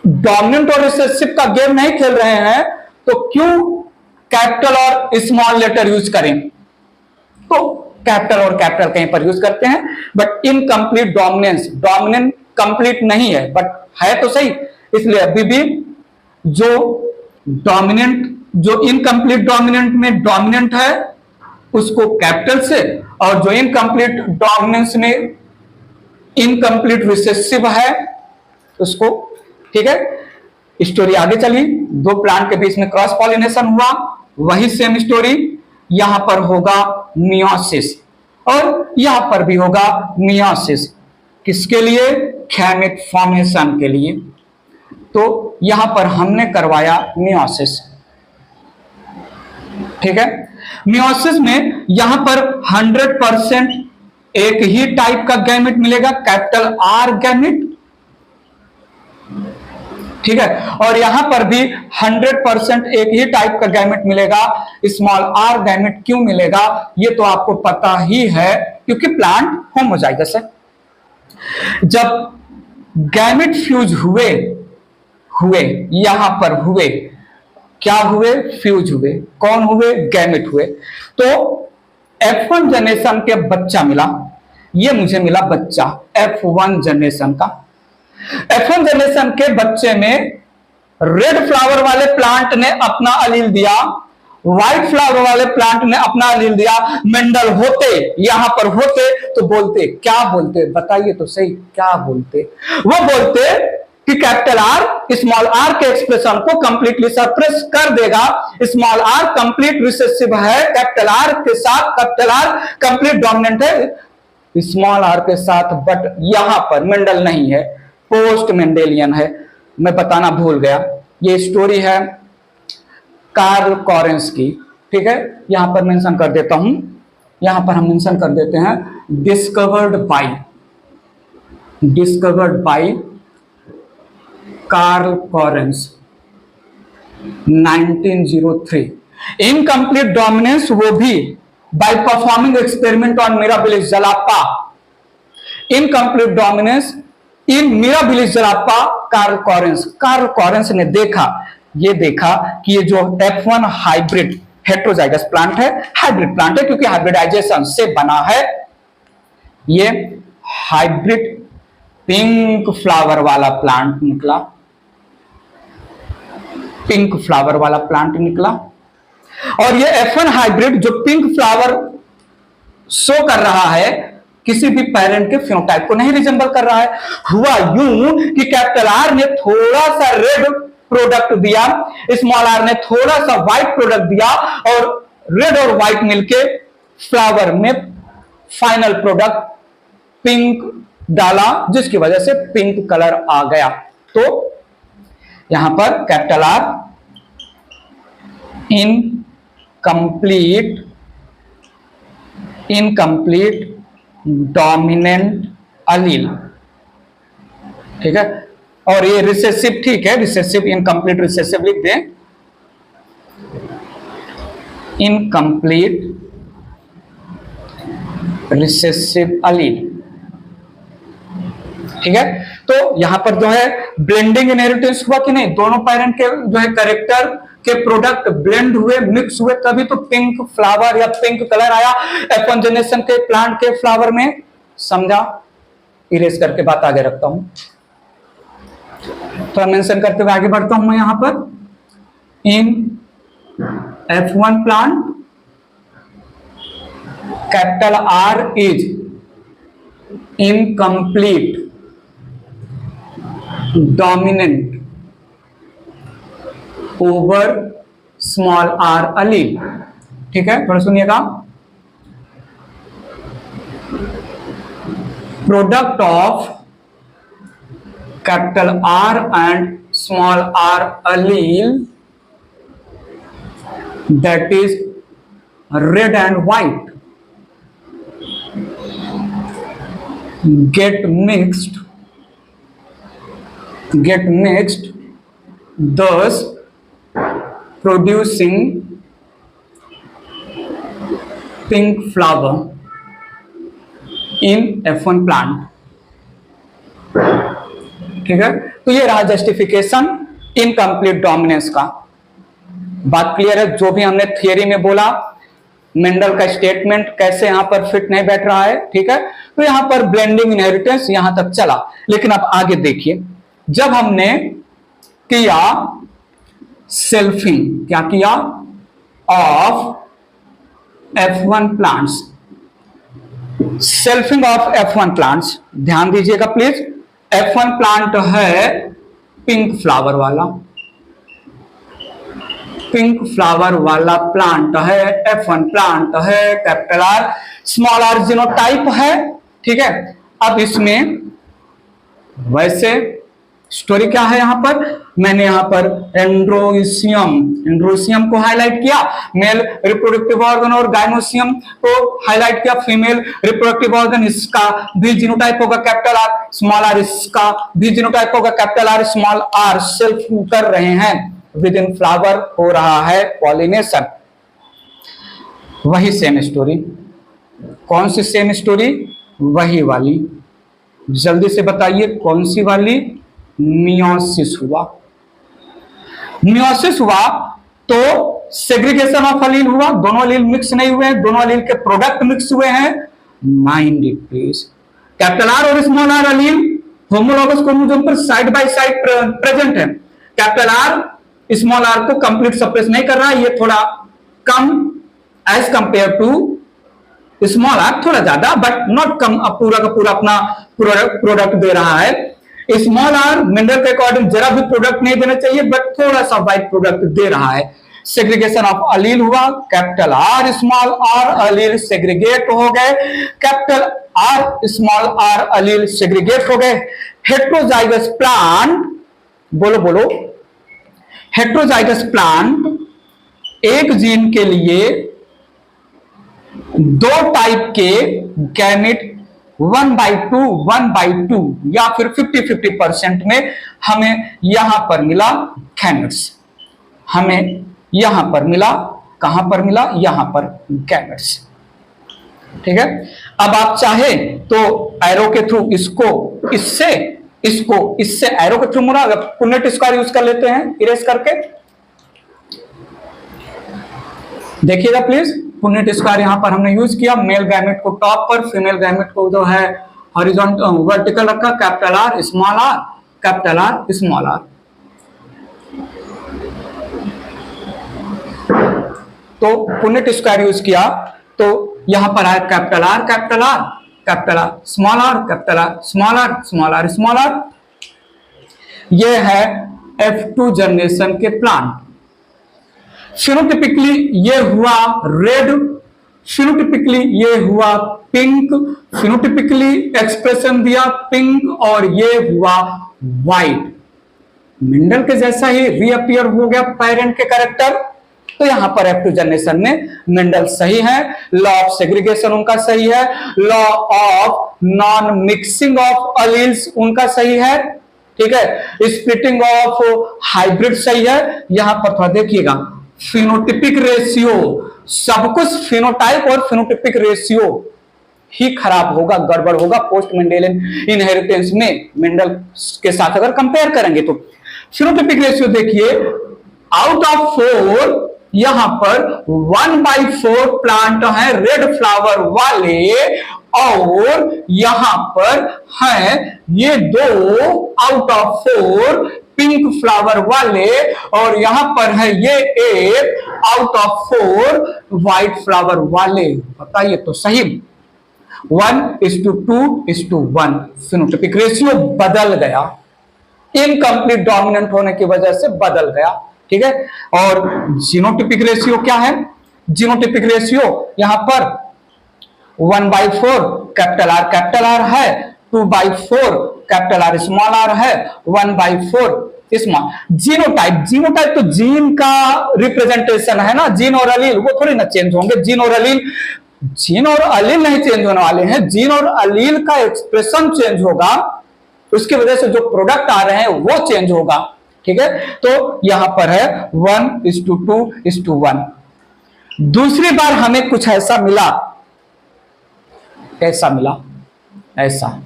डोमिनेंट और रिसेसिव का गेम नहीं खेल रहे हैं, तो क्यों कैपिटल और स्मॉल लेटर यूज करें? तो कैपिटल और कैपिटल कहीं पर यूज करते हैं, but incomplete dominance, dominant complete नहीं है बट है तो सही, इसलिए अभी भी जो डोमिनेंट, जो इनकम्प्लीट डोमिनेंट में डोमिनेंट है उसको कैपिटल से, और जो इनकम्प्लीट डोमिनेंस में इनकम्प्लीट रिसेसिव है उसको, ठीक है। स्टोरी आगे चली, दो प्लांट के बीच में क्रॉस पॉलिनेशन हुआ, वही सेम स्टोरी यहां पर होगा मियोसिस, और यहां पर भी होगा मियोसिस। किसके लिए? गैमेट फॉर्मेशन के लिए। तो यहां पर हमने करवाया मियोसिस, ठीक है। मियोसिस में यहां पर 100% एक ही टाइप का गैमेट मिलेगा, कैपिटल आर गैमेट, ठीक है। और यहां पर भी 100% एक ही टाइप का गैमेट मिलेगा, स्मॉल आर गैमेट। क्यों मिलेगा ये तो आपको पता ही है, क्योंकि प्लांट होमोजाइगस है। जब गैमेट फ्यूज हुए यहां पर हुए, क्या हुए? फ्यूज हुए। कौन हुए? गैमेट हुए। तो F1 जनरेशन के बच्चा मिला, ये मुझे मिला बच्चा F1 जनरेशन का। F1 जनरेशन के बच्चे में रेड फ्लावर वाले प्लांट ने अपना अलील दिया, व्हाइट फ्लावर वाले प्लांट ने अपना अलील दिया। मेंडल होते, यहां पर होते तो बोलते, क्या बोलते? बताइए तो सही, क्या बोलते? वो बोलते कि कैपिटल आर स्मॉल आर के एक्सप्रेशन को कंप्लीटली सप्रेस कर देगा। स्मॉल आर कंप्लीट रिसेसिव है कैपिटल आर के साथ, कैपिटल आर कंप्लीट डोमिनेंट है स्मॉल आर के साथ, बट यहां पर मेंडल नहीं है, पोस्ट मेंडेलियन है। मैं बताना भूल गया, ये स्टोरी है कार्ल कॉरेंस की, ठीक है। यहां पर मेंशन कर देता हूं, यहां पर हम मेंशन कर देते हैं discovered by Carl Correns 1903। Incomplete dominance वो भी by performing experiment on Mirabilis jalapa. Incomplete dominance in Mirabilis jalapa Carl Correns ने देखा, ये देखा कि ये जो F1 हाइब्रिड हेट्रोजाइगस प्लांट है, हाइब्रिड प्लांट है क्योंकि हाइब्रिडाइजेशन से बना है। ये हाइब्रिड पिंक फ्लावर वाला प्लांट निकला, पिंक फ्लावर वाला प्लांट निकला। और ये F1 हाइब्रिड जो पिंक फ्लावर शो कर रहा है, किसी भी पेरेंट के फिनोटाइप को नहीं रिजेंबल कर रहा है। हुआ यूं कि कैपिटल आर ने थोड़ा सा रेड प्रोडक्ट दिया, स्मॉल आर ने थोड़ा सा व्हाइट प्रोडक्ट दिया, और रेड और व्हाइट मिलके फ्लावर में फाइनल प्रोडक्ट पिंक डाला, जिसकी वजह से पिंक कलर आ गया। तो यहां पर कैपिटल आर इनकम्प्लीट डोमिनेंट अलील, ठीक है। और ये रिसेसिव, ठीक है, रिसेसिव इनकम्प्लीट रिसेसिव लिख दें, इनकम्प्लीट रिसेसिव अलील, ठीक है। तो यहां पर जो है ब्लेंडिंग इनहेरिटेंस हुआ कि नहीं, दोनों पेरेंट के जो है कैरेक्टर के प्रोडक्ट ब्लेंड हुए, मिक्स हुए, तभी तो पिंक फ्लावर या पिंक कलर आया F1 जनरेशन के प्लांट के फ्लावर में। समझा? इरेज करके बात आगे रखता हूं, तो मेंशन करते हुए आगे बढ़ता हूं मैं यहां पर। In F1 plant capital R is incomplete dominant over small R allele, ठीक है। थोड़ा सुनिएगा, product of capital R and small R allele that is red and white get mixed, thus producing pink flower in F1 plant, ठीक है। तो ये रहा justification incomplete dominance का। बात क्लियर है? जो भी हमने थियरी में बोला, मेंडल का स्टेटमेंट कैसे यहां पर फिट नहीं बैठ रहा है, ठीक है। तो यहां पर ब्लेंडिंग इनहेरिटेंस यहां तक चला, लेकिन अब आगे देखिए, जब हमने किया सेल्फिंग क्या किया of F1 plants, selfing of F1 plants. ध्यान दीजिएगा प्लीज, F1 प्लांट है पिंक फ्लावर वाला, पिंक फ्लावर वाला प्लांट है, F1 प्लांट है, capital R small are genotype है। ठीक है, अब इसमें वैसे स्टोरी क्या है, यहां पर मैंने यहां पर एंड्रोसियम को हाईलाइट किया, मेल रिप्रोडक्टिव ऑर्गन, और गाइनोसियम को हाईलाइट किया, फीमेल रिप्रोडक्टिव ऑर्गन। इसका भी जीनोटाइप होगा कैपिटल आर स्मॉल आर, इसका भी जीनोटाइप होगा capital R small R. Self कर रहे हैं, विद इन फ्लावर हो रहा है पॉलिनेशन। वही सेम स्टोरी, कौन सी सेम स्टोरी, वही वाली, जल्दी से बताइए कौन सी वाली, मियोसिस हुआ। मियोसिस हुआ तो सेग्रीगेशन ऑफ अलील हुआ, दोनों अलील मिक्स नहीं हुए हैं, दोनों अलील के प्रोडक्ट मिक्स हुए हैं। Mind it please, capital R और small R allele homologous chromosome पर साइड बाय साइड प्रेजेंट है। कैपिटल आर स्मॉल आर को कंप्लीट सप्रेस नहीं कर रहा है, ये थोड़ा कम as compare to small R, थोड़ा ज्यादा बट नॉट कम, पूरा का पूरा अपना प्रोडक्ट दे रहा है। स्मॉल आर मेंडल के अकॉर्डिंग जरा भी प्रोडक्ट नहीं देना चाहिए, बट थोड़ा सा वाइट प्रोडक्ट दे रहा है। सेग्रीगेशन ऑफ अलील हुआ, capital R small R allele segregate हो गए, capital R small R allele segregate हो गए। हेट्रोजाइगस प्लांट, बोलो बोलो, हेट्रोजाइगस प्लांट एक जीन के लिए दो टाइप के गैमेट 1/2 या फिर 50-50% में हमें यहां पर मिला गैमेट्स, हमें यहां पर मिला, कहां पर मिला, यहां पर गैमेट्स। ठीक है, अब आप चाहे तो एरो के थ्रू इसको इससे एरो के थ्रू मुड़ा, अगर पुनेट स्क्वायर यूज कर लेते हैं इरेज करके, देखिएगा प्लीज, पुनेट स्क्वायर यहां पर हमने यूज किया। मेल गैमेट को टॉप पर, फीमेल गैमेट को जो है हॉरिजॉन्टल वर्टिकल रखा, capital R small R, capital R small R. तो पुनेट स्क्वायर यूज किया तो यहां पर आया capital R capital R, capital R small R, capital R small R, small R small R. ये है F2 जनरेशन के प्लांट। फिनोटिपिकली ये हुआ रेड, फिनोटिपिकली ये हुआ पिंक, फिनोटिपिकली एक्सप्रेशन दिया पिंक, और ये हुआ व्हाइट। मेंडल के जैसा ही रीअपियर हो गया पेरेंट के कैरेक्टर। तो यहां पर F2 जनरेशन में मेंडल सही है, लॉ ऑफ सेग्रीगेशन उनका सही है, law of non mixing of alleles उनका सही है। ठीक है, स्प्लिटिंग ऑफ हाइब्रिड सही है। यहां पर थोड़ा देखिएगा, फिनोटिपिक रेशियो, सब कुछ फिनोटाइप और फिनोटिपिक रेशियो ही खराब होगा, गड़बड़ होगा पोस्ट मेंडेलियन इनहेरिटेंस में मेंडल के साथ अगर कंपेयर करेंगे तो। फिनोटिपिक रेशियो देखिए, आउट ऑफ 4 यहां पर 1/4 प्लांट है रेड फ्लावर वाले, और यहां पर है ये 2 आउट ऑफ 4 पिंक फ्लावर वाले, और यहां पर है ये 1 आउट ऑफ 4 व्हाइट फ्लावर वाले। बताइए तो सही, 1:2:1 फिनोटिपिक रेशियो बदल गया, इनकम्प्लीट डोमिनेंट होने की वजह से बदल गया। ठीक है, और जीनोटिपिक रेशियो क्या है, जीनोटिपिक रेशियो यहां पर 1/4 कैपिटल आर है, 2/4 कैपिटल आर स्मॉल आर है, 1/4 स्मॉल। जीनोटाइप, जीनोटाइप तो जीन का रिप्रेजेंटेशन है ना, जीन और अलील वो थोड़ी ना चेंज होंगे। जीन और अलील नहीं चेंज होने वाले हैं, जीन और अलील का एक्सप्रेशन चेंज होगा, उसकी वजह से जो प्रोडक्ट आ रहे हैं वो चेंज होगा। ठीक है, तो यहां पर है 1:2:1। दूसरी बार हमें कुछ ऐसा मिला, कैसा मिला, ऐसा,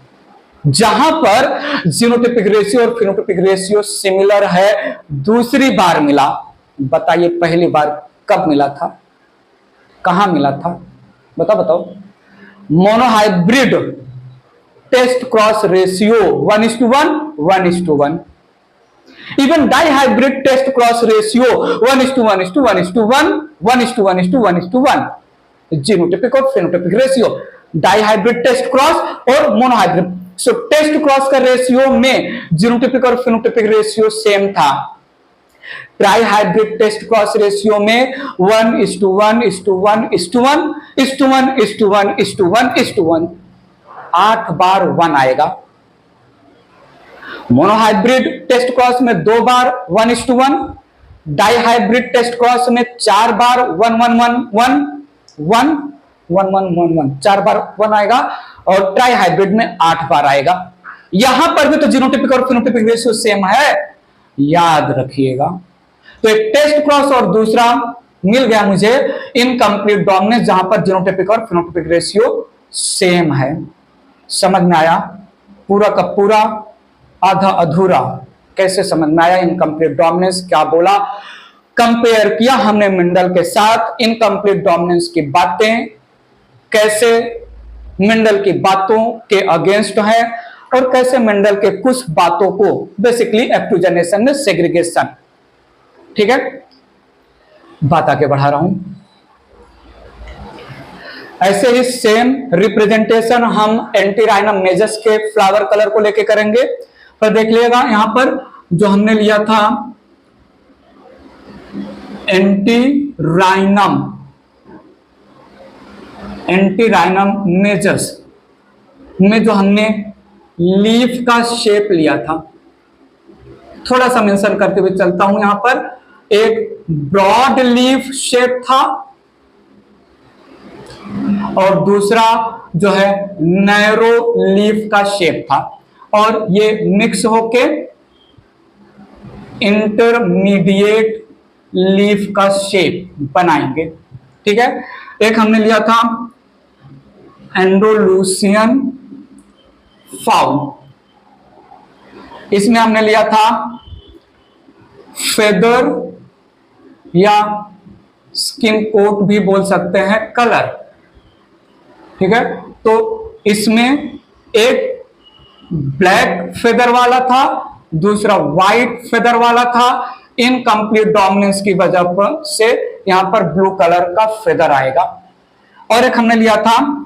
जहां पर जीनोटिपिक रेशियो और फिनोटिपिक रेशियो सिमिलर है, दूसरी बार मिला। बताइए पहली बार कब मिला था, कहां मिला था, बताओ। Monohybrid test cross ratio 1:1, 1:1। Even dihybrid test cross ratio 1:1:1:1, 1:1:1:1, genotypic और phenotypic ratio, dihybrid test cross और मोनोहाइब्रिड। सो टेस्ट क्रॉस का रेशियो में जीनोटिपिक और फेनोटिपिक रेशियो सेम था। ट्राइहाइब्रिड टेस्ट क्रॉस रेशियो में 1:1:1:1:1:1:1:1:1, 8 बार 1 आएगा। मोनोहाइब्रिड टेस्ट क्रॉस में 2 बार 1:1, डाइहाइब्रिड टेस्ट क्रॉस में 4 बार 1:1:1:1:1:1:1, 4 बार 1 आएगा, और ट्राइहाइब्रिड में 8 बार आएगा। यहां पर भी तो जीनोटिपिक और फेनोटिपिक रेशियो सेम है, याद रखिएगा। तो एक टेस्ट क्रॉस और दूसरा मिल गया मुझे इनकम्प्लीट डोमिनेंस, जहां पर जीनोटिपिक और फेनोटिपिक रेशियो सेम है। समझ में आया? पूरा का पूरा, आधा अधूरा कैसे समझ में आया? इनकम्प्लीट डोमिनेंस क्या बोला, कंपेयर किया हमने मेंडल के साथ। इनकम्प्लीट डोमिनेंस की बातें कैसे मेंडल की बातों के अगेंस्ट है, और कैसे मेंडल के कुछ बातों को बेसिकली F2 जनरेशन में सेग्रीगेशन। ठीक है, बात आगे बढ़ा रहा हूं। ऐसे ही सेम रिप्रेजेंटेशन हम एंटीराइनम मेजस के फ्लावर कलर को लेके करेंगे। पर देख लीजिएगा यहां पर जो हमने लिया था एंटीराइनम मेजस में जो हमने लीफ का शेप लिया था, थोड़ा सा मेंशन करते हुए चलता हूं। यहां पर एक ब्रॉड लीफ शेप था और दूसरा जो है नैरो लीफ का शेप था, और ये मिक्स होके इंटरमीडिएट लीफ का शेप बनाएंगे। ठीक है, एक हमने लिया था एंडोलूसियन फाउल, इसमें हमने लिया था फेदर या स्किन कोट भी बोल सकते हैं कलर। ठीक है, तो इसमें एक ब्लैक फेदर वाला था, दूसरा व्हाइट फेदर वाला था। इनकम्प्लीट डोमिनेंस की वजह से यहां पर ब्लू कलर का फेदर आएगा। और एक हमने लिया था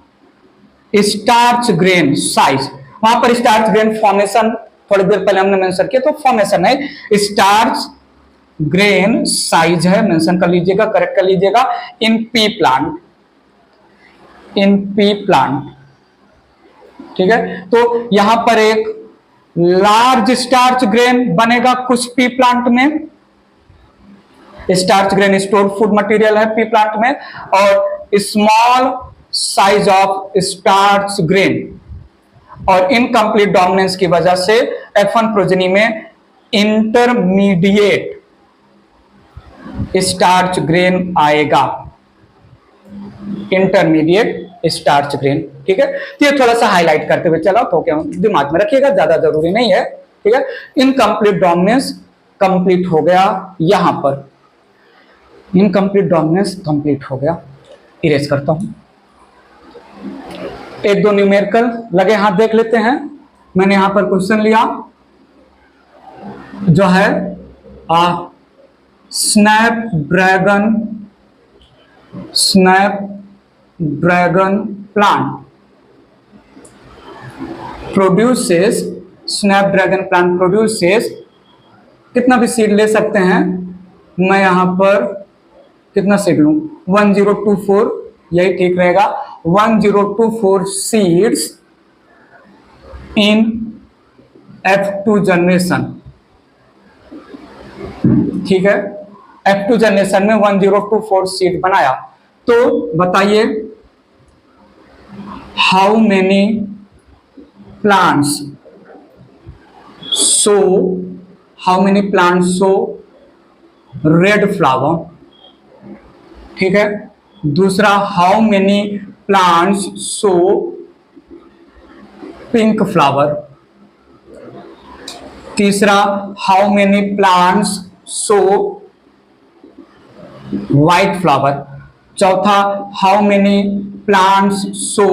स्टार्च ग्रेन साइज, वहां पर स्टार्च ग्रेन फॉर्मेशन थोड़ी देर पहले हमने मेंशन किया, तो फॉर्मेशन है, स्टार्च ग्रेन साइज है, मेंशन कर लीजिएगा, करेक्ट कर लीजिएगा। In P plant, in P plant. ठीक है, तो यहां पर एक लार्ज स्टार्च ग्रेन बनेगा कुछ पी प्लांट में। Starch grain store food material है पी प्लांट में, और small size of starch grain. और इनकम्प्लीट डोमिनेंस की वजह से F1 प्रोजेनी में इंटरमीडिएट स्टार्च ग्रेन आएगा, इंटरमीडिएट स्टार्च ग्रेन। ठीक है, तो ये थोड़ा सा हाईलाइट करते हुए चला, तो क्या दिमाग में रखिएगा, ज्यादा जरूरी नहीं है। ठीक है, इनकम्प्लीट डोमिनेंस कंप्लीट हो गया, यहां पर इनकम्प्लीट डोमिनेंस कंप्लीट हो गया। इरेज करता हूं, एक दो न्यूमेरिकल लगे हाथ देख लेते हैं। मैंने यहां पर क्वेश्चन लिया जो है Snapdragon plant produces, Snapdragon plant produces, कितना भी सीड ले सकते हैं, मैं यहां पर कितना सीड लूं, 1024, यही ठीक रहेगा, 1024 सीड्स इन F2 जनरेशन। ठीक है, F2 जनरेशन में 1024 सीड बनाया। तो बताइए how many plants show red flower. ठीक है, दूसरा how many plants show pink flower. तीसरा how many plants show white flower. चौथा how many plants show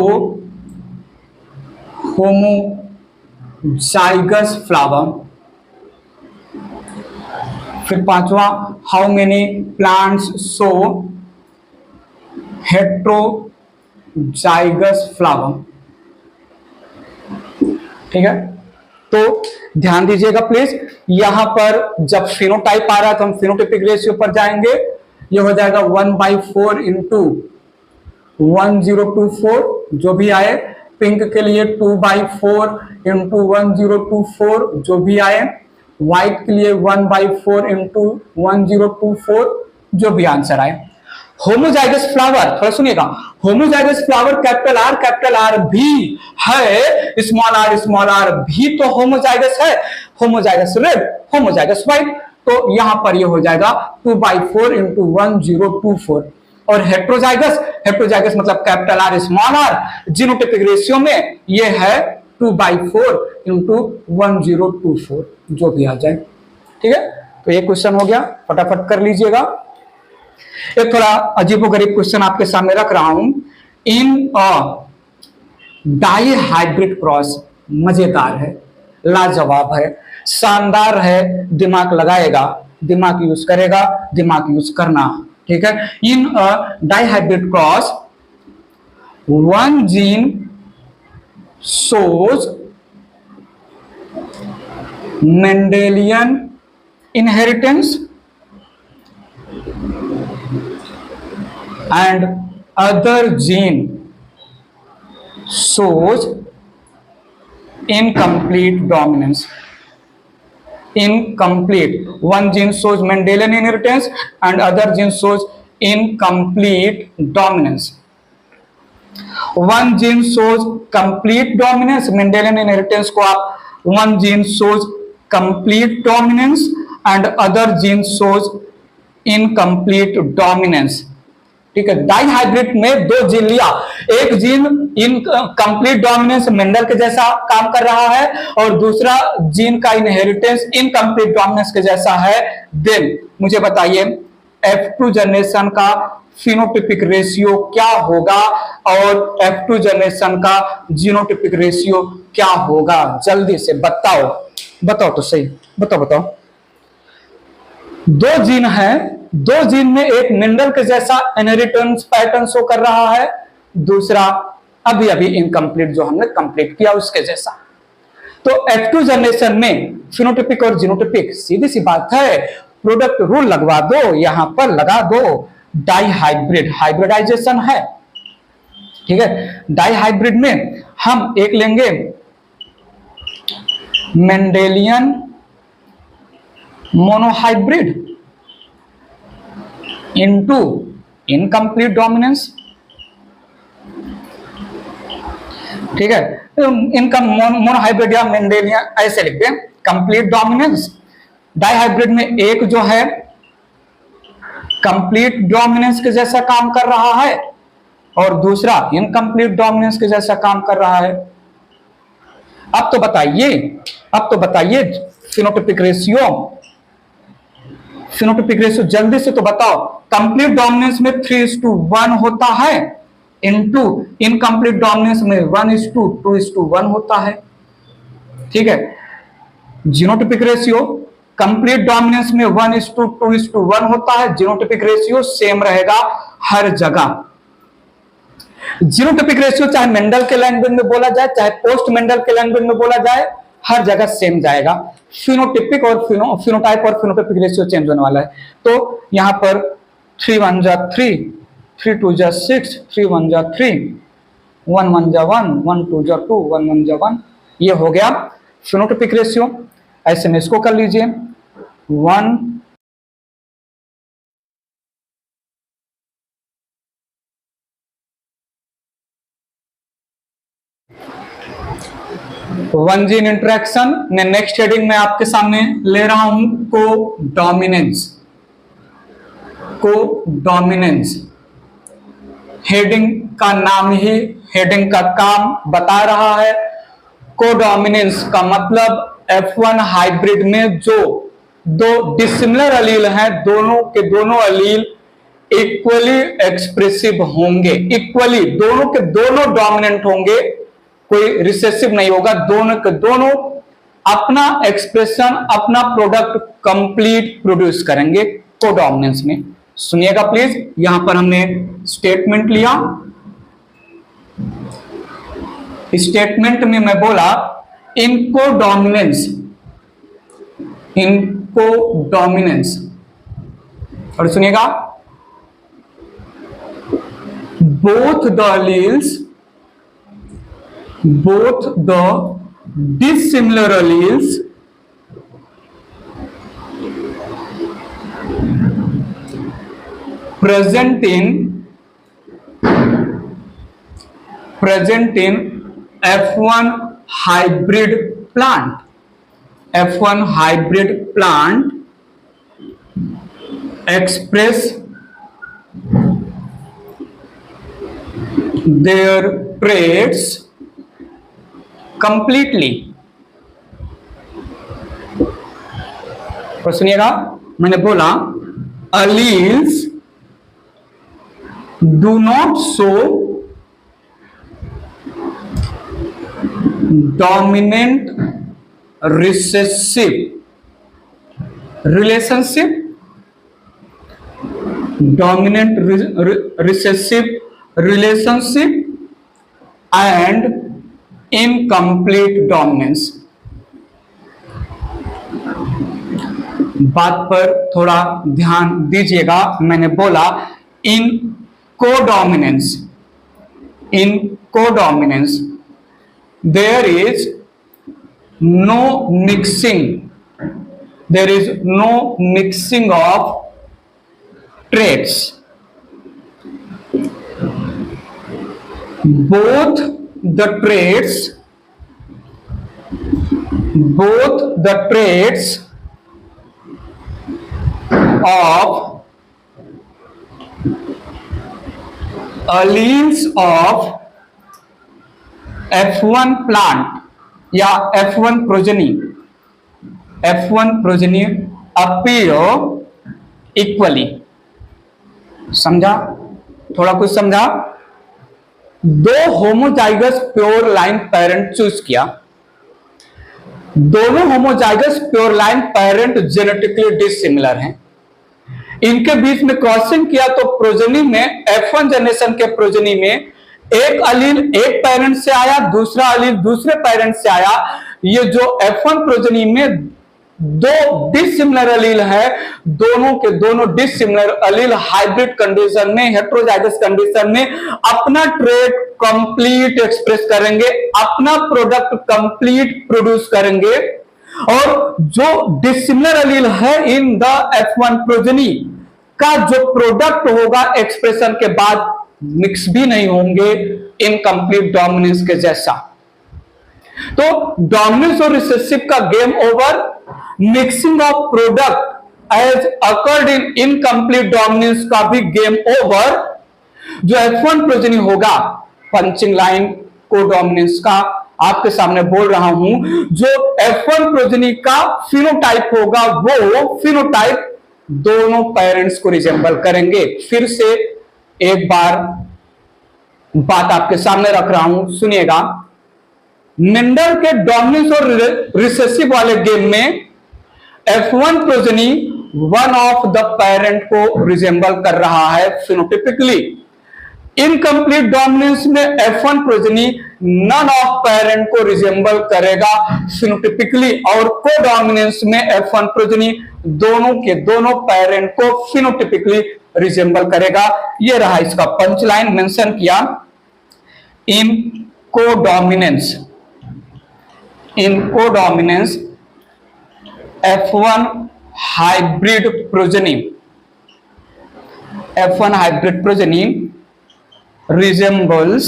homozygous flower. फिर पांचवा, how many plants show heterozygous flower. ठीक है, तो ध्यान दीजिएगा प्लीज, यहां पर जब फिनोटाइप आ रहा है तो हम फिनोटाइपिक रेशियो पर जाएंगे। ये हो जाएगा 1/4 इंटू 1024 जो भी आए। पिंक के लिए 2/4 इंटू 1024 जो भी आए। व्हाइट के लिए 1/4 इंटू 1024 जो भी आंसर आए। होमोजाइगस फ्लावर, थोड़ा सुनिएगा, होमोजाइगस फ्लावर कैपिटल आर भी है, स्मॉल आर भी तो होमोजाइगस है, होमोजाइगस रेड, होमोजाइगस व्हाइट। तो यहां पर ये हो जाएगा 2/4 इंटू 1024। और हेट्रोजाइगस मतलब capital R small R, genotypic ratio में ये है 2/4 इंटू 1024 जो भी आ जाए। ठीक है, तो ये क्वेश्चन हो गया, फटाफट कर लीजिएगा। एक थोड़ा अजीबोगरीब क्वेश्चन आपके सामने रख रहा हूं। इन अ डाई हाइब्रिड क्रॉस, मजेदार है, लाजवाब है, शानदार है, दिमाग लगाएगा, दिमाग यूज करेगा, दिमाग यूज करना। ठीक है, in a dihybrid cross one gene shows Mendelian inheritance and other gene shows incomplete dominance. Incomplete. One gene shows Mendelian inheritance and other gene shows incomplete dominance. One gene shows complete dominance, Mendelian inheritance को आप one gene shows complete dominance and other gene shows incomplete dominance. ठीक है, die hybrid में दो gene लिया, एक gene incomplete dominance Mendel के जैसा काम कर रहा है और दूसरा जीन का इनहेरिटेंस इनकम्प्लीट डोमिनेंस के जैसा है। देन मुझे बताइए F2 जनरेशन का फिनोटिपिक रेशियो क्या होगा और F2 जनरेशन का जीनोटिपिक रेशियो क्या होगा, जल्दी से बताओ, बताओ तो सही, बताओ। दो जीन है, दो जीन में एक मेंडल के जैसा इनहेरिटेंस पैटर्न शो कर रहा है, दूसरा अभी अभी इनकम्प्लीट जो हमने कंप्लीट किया उसके जैसा। तो F2 जनरेशन में फिनोटिपिक और जीनोटिपिक, सीधी सी बात है, प्रोडक्ट रूल लगवा दो, यहां पर लगा दो, डाई हाइब्रिड, हाइब्रिडाइजेशन है। ठीक है, डाई हाइब्रिड में हम एक लेंगे Mendelian monohybrid into incomplete dominance. ठीक है, इनका मोनोहाइब्रिड या मेंडेलियन ऐसे लिखते हैं, कंप्लीट डोमिनेंस। डाई हाइब्रिड में एक जो है कंप्लीट डोमिनेंस के जैसा काम कर रहा है और दूसरा इनकम्प्लीट डोमिनेंस के जैसा काम कर रहा है। अब तो बताइए फिनोटिपिक रेशियो जल्दी से तो बताओ। कंप्लीट डोमिनेंस में 3:1 होता है इनटू इनकम्प्लीट डोमिनेंस में 1:2:1 होता है। ठीक है, जीनोटिपिक रेशियो कंप्लीट डोमिनेंस में 1:2:1 होता है, जीनोटिपिक रेशियो सेम रहेगा हर जगह। जीनोटिपिक रेशियो चाहे मेंडल के लैंग्वेज में बोला जाए चाहे पोस्ट मेंडल के लैंग्वेज में बोला जाए, हर जगह सेम जाएगा। फिनोटिपिक और फिनोटाइप और फिनोटाइपिक रेशियो चेंज होने वाला है। तो यहां पर 3 1 जा 3, 3 2 जा 6, 3 1 जा 3, 1 1 जा 1, 1 2 जा 2, 1 1 जा 1, ये हो गया फिनोटिपिक रेशियो। ऐसे में इसको कर लीजिए 1 वन जीन इंटरेक्शन में नेक्स्ट हेडिंग में आपके सामने ले रहा हूं को डोमिनेंस। हेडिंग का नाम ही हेडिंग का काम बता रहा है। कोडोमिनेंस का मतलब F1 हाइब्रिड में जो दो डिसिमिलर अलील हैं, दोनों के दोनों अलील इक्वली एक्सप्रेसिव होंगे, इक्वली दोनों के दोनों डोमिनेंट होंगे, कोई रिसेसिव नहीं होगा, दोनों के दोनों अपना एक्सप्रेशन, अपना प्रोडक्ट कंप्लीट प्रोड्यूस करेंगे कोडोमिनेंस में। सुनिएगा प्लीज, यहां पर हमने स्टेटमेंट लिया, स्टेटमेंट में मैं बोला इन कोडोमिनेंस, इन कोडोमिनेंस, और सुनिएगा both the alleles, both the dissimilar alleles present in F1 hybrid plant, F1 hybrid plant express their traits completely। और सुनिएगा, मैंने बोला alleles do not show dominant recessive relationship, dominant recessive relationship and incomplete dominance। बात पर थोड़ा ध्यान दीजिएगा, मैंने बोला in codominance, in codominance there is no mixing, there is no mixing of traits, both the traits of alleles of F1 plant या F1 progeny, F1 progeny appear equally। समझा? थोड़ा कुछ समझा? दो homozygous pure line parent choose किया, दोनों homozygous pure line parent genetically dissimilar हैं, इनके बीच में क्रॉसिंग किया तो प्रोजेनी में, F1 जनरेशन के प्रोजेनी में एक अलील एक पेरेंट से आया, दूसरा अलील दूसरे पेरेंट से आया। ये जो F1 प्रोजेनी में दो डिसिमिलर अलील है, दोनों के दोनों डिसिमिलर अलील हाइब्रिड कंडीशन में, हेटेरोजाइगस कंडीशन में अपना ट्रेट कंप्लीट एक्सप्रेस करेंगे, अपना प्रोडक्ट कंप्लीट प्रोड्यूस करेंगे। और जो डिसिमिलर अलील है इन द F1 प्रोजेनी का जो प्रोडक्ट होगा एक्सप्रेशन के बाद मिक्स भी नहीं होंगे इनकम्प्लीट डोमिनेंस के जैसा। तो डोमिनेंस और रिसेसिव का game over, mixing of product as occurred in incomplete dominance का भी गेम ओवर। जो F1 प्रोजेनी होगा, पंचिंग लाइन को डोमिनेंस का आपके सामने बोल रहा हूं, जो F1 प्रोजेनी का फिनोटाइप होगा वो फिनोटाइप दोनों पेरेंट्स को रिजेंबल करेंगे। फिर से एक बार बात आपके सामने रख रहा हूं, सुनिएगा। मेंडल के डोमिनेंस और रिसेसिव वाले गेम में F1 progeny one of the parent को रिजेंबल कर रहा है फिनोटिपिकली। इनकम्प्लीट डोमिनेंस में F1 progeny none of parent को रिजेंबल करेगा फिनोटिपिकली, और कोडोमिनेंस में F1 प्रोजेनी दोनों के दोनों पेरेंट को फिनोटिपिकली रिजेंबल करेगा। ये रहा इसका पंच लाइन मेंशन किया। In codominance, in codominance F1 hybrid progeny, F1 hybrid progeny resembles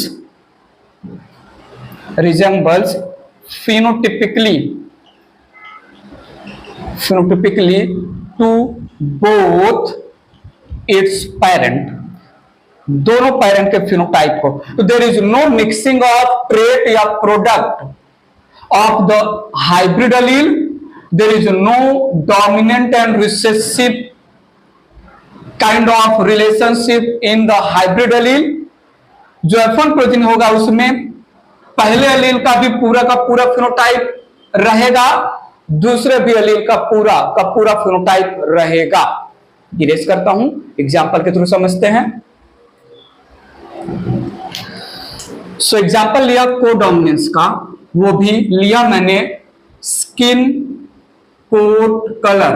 phenotypically to both its parent, दोनों पेरेंट के फिनोटाइप को। तो there is no mixing of trait या product of the hybrid allele, there is no dominant and recessive kind of relationship in the hybrid allele. जो F1 progeny होगा उसमें पहले अलील का भी पूरा फिनोटाइप रहेगा, दूसरे भी एलील का पूरा फिनोटाइप रहेगा। इरेज करता हूं, एग्जाम्पल के थ्रू समझते हैं। सो एग्जाम्पल लिया कोडोमिनेंस का, वो भी लिया मैंने skin coat colour.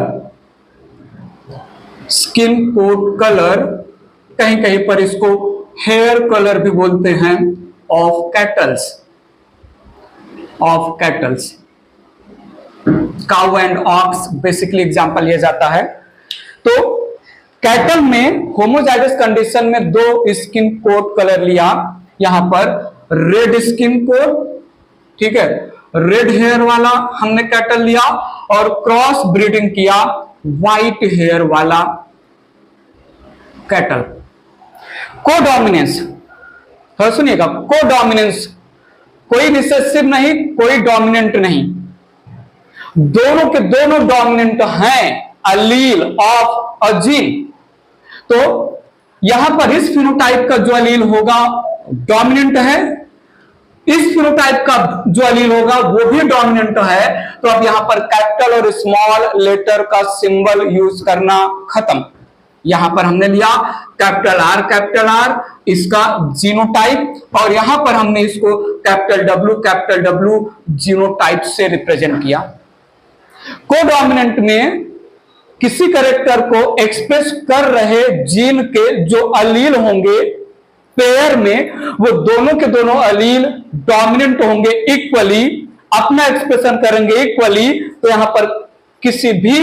Skin coat colour, कहीं कहीं पर इसको हेयर कलर भी बोलते हैं, of cattles. Cow and ox basically example लिया जाता है। तो कैटल में होमोजाइगस कंडीशन में दो स्किन कोट कलर लिया, यहां पर रेड स्किन कोट, ठीक है, रेड हेयर वाला हमने कैटल लिया, और क्रॉस ब्रीडिंग किया व्हाइट हेयर वाला कैटल। कोडोमिनेंस, सुनिएगा, कोडोमिनेंस कोई रिसेसिव नहीं, कोई डोमिनेंट नहीं, दोनों के दोनों डोमिनेंट हैं अलील ऑफ अ जीन। तो यहां पर इस फिनोटाइप का जो अलील होगा डोमिनेंट है, इस फिनोटाइप का जो अलील होगा वो भी डोमिनेंट है। तो अब यहां पर कैपिटल और स्मॉल लेटर का सिंबल यूज करना खत्म। यहां पर हमने लिया कैपिटल आर इसका जीनोटाइप, और यहां पर हमने इसको कैपिटल डब्ल्यू जीनोटाइप से रिप्रेजेंट किया। कोडोमिनेंट में किसी कैरेक्टर को एक्सप्रेस कर रहे जीन के जो अलील होंगे पेयर में, वो दोनों के दोनों अलील डोमिनेंट होंगे इक्वली, अपना एक्सप्रेशन करेंगे इक्वली। तो यहां पर किसी भी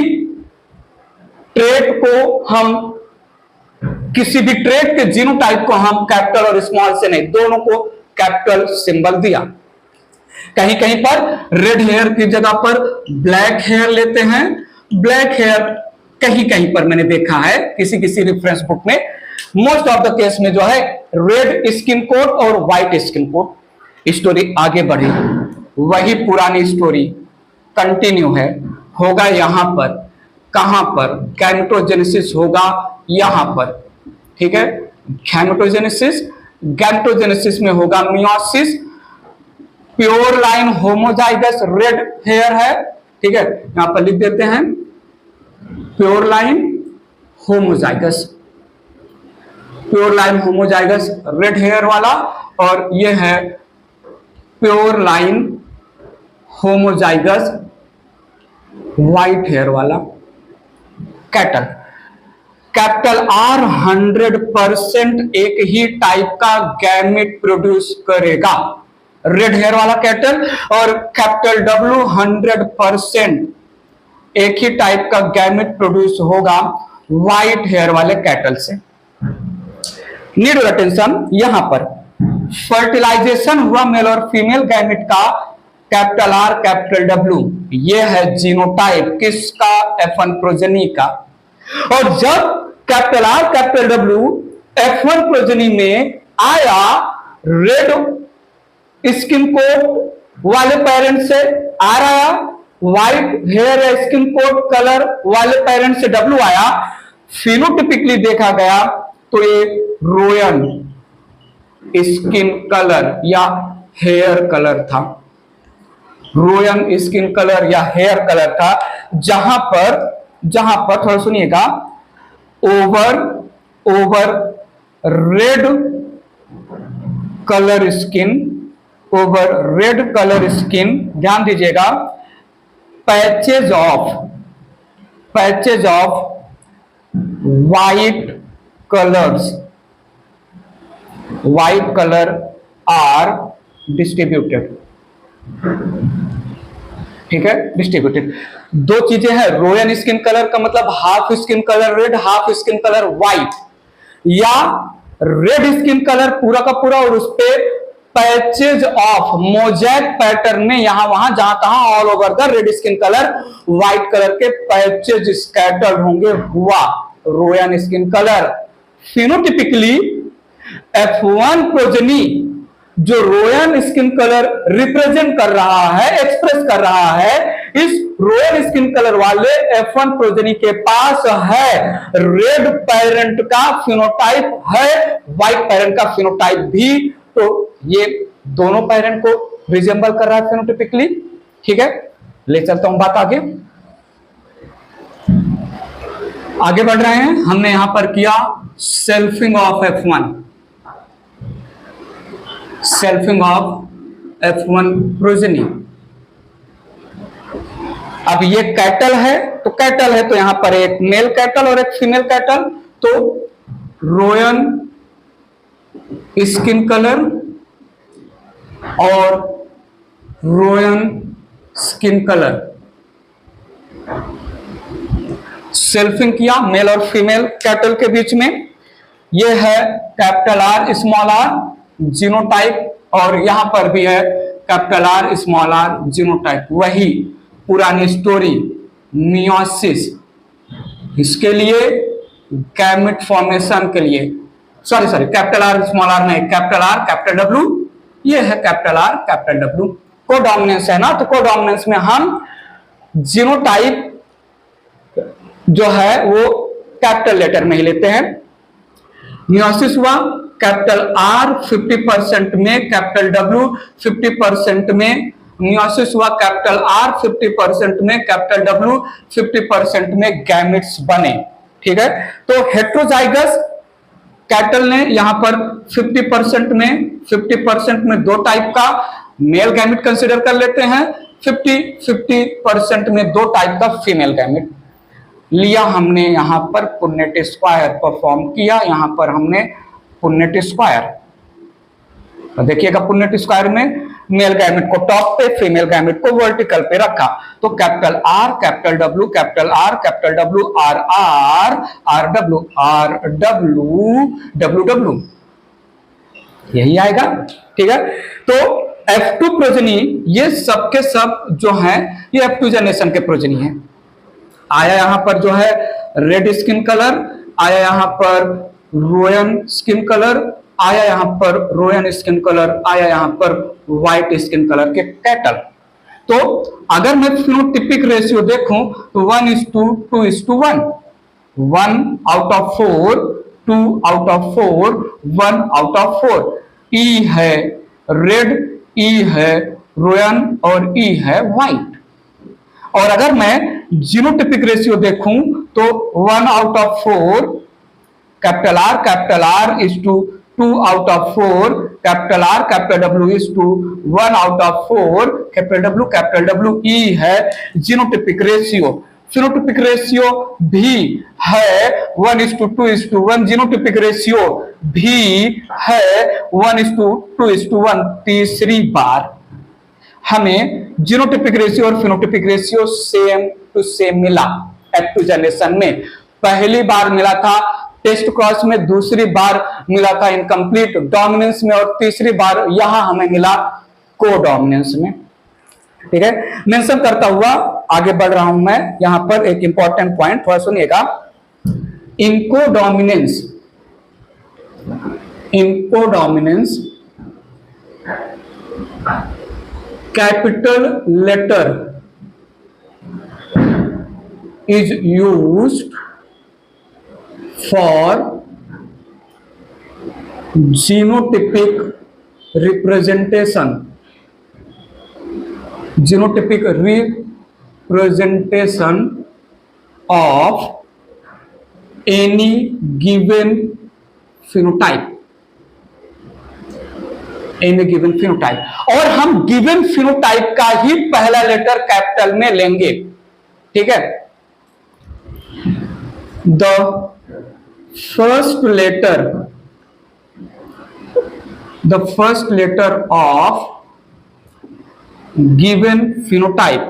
ट्रेट के जीनोटाइप को हम कैपिटल और स्मॉल से नहीं, दोनों को कैपिटल सिंबल दिया। कहीं कहीं पर रेड हेयर की जगह पर ब्लैक हेयर लेते हैं। ब्लैक हेयर कहीं कहीं पर मैंने देखा है किसी किसी रेफरेंस बुक में, मोस्ट ऑफ द केस में जो है रेड स्किन कोट और व्हाइट स्किन कोट। स्टोरी आगे बढ़ी, वही पुरानी स्टोरी कंटिन्यू है, होगा यहां पर, कहां पर, गैमेटोजेनेसिस होगा यहां पर, ठीक है, गैमेटोजेनेसिस में होगा meiosis, pure line homozygous red hair है, ठीक है, यहां पर लिख देते हैं pure line homozygous red hair वाला, और ये है pure line homozygous white hair वाला कैटल। कैपिटल आर 100% एक ही टाइप का गैमेट प्रोड्यूस करेगा, रेड हेयर वाला कैटल, और कैपिटल डब्ल्यू 100% एक ही टाइप का गैमेट प्रोड्यूस होगा व्हाइट हेयर वाले कैटल से। नीड योर अटेंशन, यहां पर फर्टिलाइजेशन हुआ मेल और फीमेल गैमेट का, कैपिटल आर कैपिटल डब्ल्यू, ये है जीनोटाइप किसका, F1 प्रोजेनी का। और जब capital R capital W F1 progeny में आया, रेड स्किन कोट वाले पेरेंट से आर आया, white hair skin coat colour वाले पेरेंट से डब्ल्यू आया, फिनोटिपिकली देखा गया तो ये रोयन स्किन कलर या हेयर कलर था, रोयन स्किन कलर या हेयर कलर था, जहां पर थोड़ा सुनिएगा, ओवर रेड कलर स्किन, ध्यान दीजिएगा, patches of white color are distributed, ठीक है, डिस्ट्रीब्यूटेड। दो चीजें हैं, रोयन स्किन कलर का मतलब half skin colour red, half skin colour white, या रेड स्किन कलर पूरा का पूरा और उस पे पैचेज ऑफ मोजैक पैटर्न में यहां वहां जहां तहां all over the red skin colour white colour के पैचेज स्कैटर्ड होंगे, हुआ roan skin colour. Phenotypically F1 प्रोजेनी जो रोयन स्किन कलर रिप्रेजेंट कर रहा है, एक्सप्रेस कर रहा है, इस रोयन स्किन कलर वाले F1 प्रोजेनी के पास है रेड पेरेंट का फिनोटाइप है, व्हाइट पेरेंट का फिनोटाइप भी। तो ये दोनों पेरेंट को रिजेंबल कर रहा है फिनोटिपिकली, ठीक है। ले चलता हूं बात आगे। आगे बढ़ रहे हैं। हमने यहां पर किया selfing of F1, selfing of F1 progeny. अब ये कैटल है, तो कैटल है तो यहां पर एक मेल कैटल और एक फीमेल कैटल, तो रोयन स्किन कलर और रोयन स्किन कलर, सेल्फिंग किया मेल और फीमेल कैटल के बीच में। यह है capital R small are genotype, और यहां पर भी है capital R small are genotype. वही पुरानी स्टोरी, मियोसिस, इसके लिए गैमेट फॉर्मेशन के लिए, sorry capital R small r नहीं, कैपिटल आर कैपिटल डब्ल्यू, ये है capital R capital W. Codominance है ना, तो कोडोमिनेंस में हम जीनोटाइप जो है वो कैपिटल लेटर में ही लेते हैं। मियोसिस हुआ कैपिटल आर 50% में, कैपिटल डब्ल्यू 50% में। मियोसिस हुआ कैपिटल आर 50% में, कैपिटल डब्ल्यू 50% में गैमेट्स बने। ठीक है, तो हेट्रोजाइगस कैटल ने यहां पर 50% में दो टाइप का मेल गैमेट कंसीडर कर लेते हैं, 50% में दो टाइप का फीमेल गैमेट लिया। हमने यहां पर पुन्नेट स्क्वायर परफॉर्म किया, यहां पर हमने पुन्नेट स्क्वायर, तो देखिएगा पुन्नेट स्क्वायर में मेल गैमेट को टॉप पे, फीमेल गैमेट को वर्टिकल पे रखा। तो capital R capital W, capital R capital W, R R R W, R W W W, यही आएगा। ठीक है, तो F2 प्रोजेनी ये सबके सब जो हैं ये F2 जनरेशन के प्रोजेनी है। आया यहां पर जो है रेड स्किन कलर, आया यहां पर रोयन स्किन कलर, आया यहां पर रोयन स्किन कलर, आया यहां पर व्हाइट स्किन कलर के कैटल। तो अगर मैं फिनोटिपिक रेशियो देखूं तो 1:2:1, 1 out of 4, 2 out of 4, 1 out of 4। ई है रेड, ई है रोयन और ई है व्हाइट। और अगर मैं जीनोटिपिक रेशियो देखूं तो 1 out of 4 capital R is to 2 out of 4, capital W is to 1 out of 4, capital W ई है जीनोटिपिक रेशियो। फिनोटिपिक रेशियो भी है 1:2:1, जीनोटिपिक रेशियो भी है 1:2:1। तीसरी बार हमें जीनोटिपिक रेशियो और phenotypic ratio same to same मिला F2 जनरेशन में। पहली बार मिला था टेस्ट क्रॉस में, दूसरी बार मिला था इनकम्प्लीट डोमिनेंस में, और तीसरी बार यहां हमें मिला कोडोमिनेंस में। ठीक है, मेंशन करता हुआ आगे बढ़ रहा हूं मैं। यहां पर एक इंपॉर्टेंट पॉइंट थोड़ा सुनिएगा। In codominance capital letter is used for genotypic representation, genotypic representation of any given phenotype, any given phenotype। और हम गिवन फिनोटाइप का ही पहला लेटर कैपिटल में लेंगे। ठीक है, the first letter of given phenotype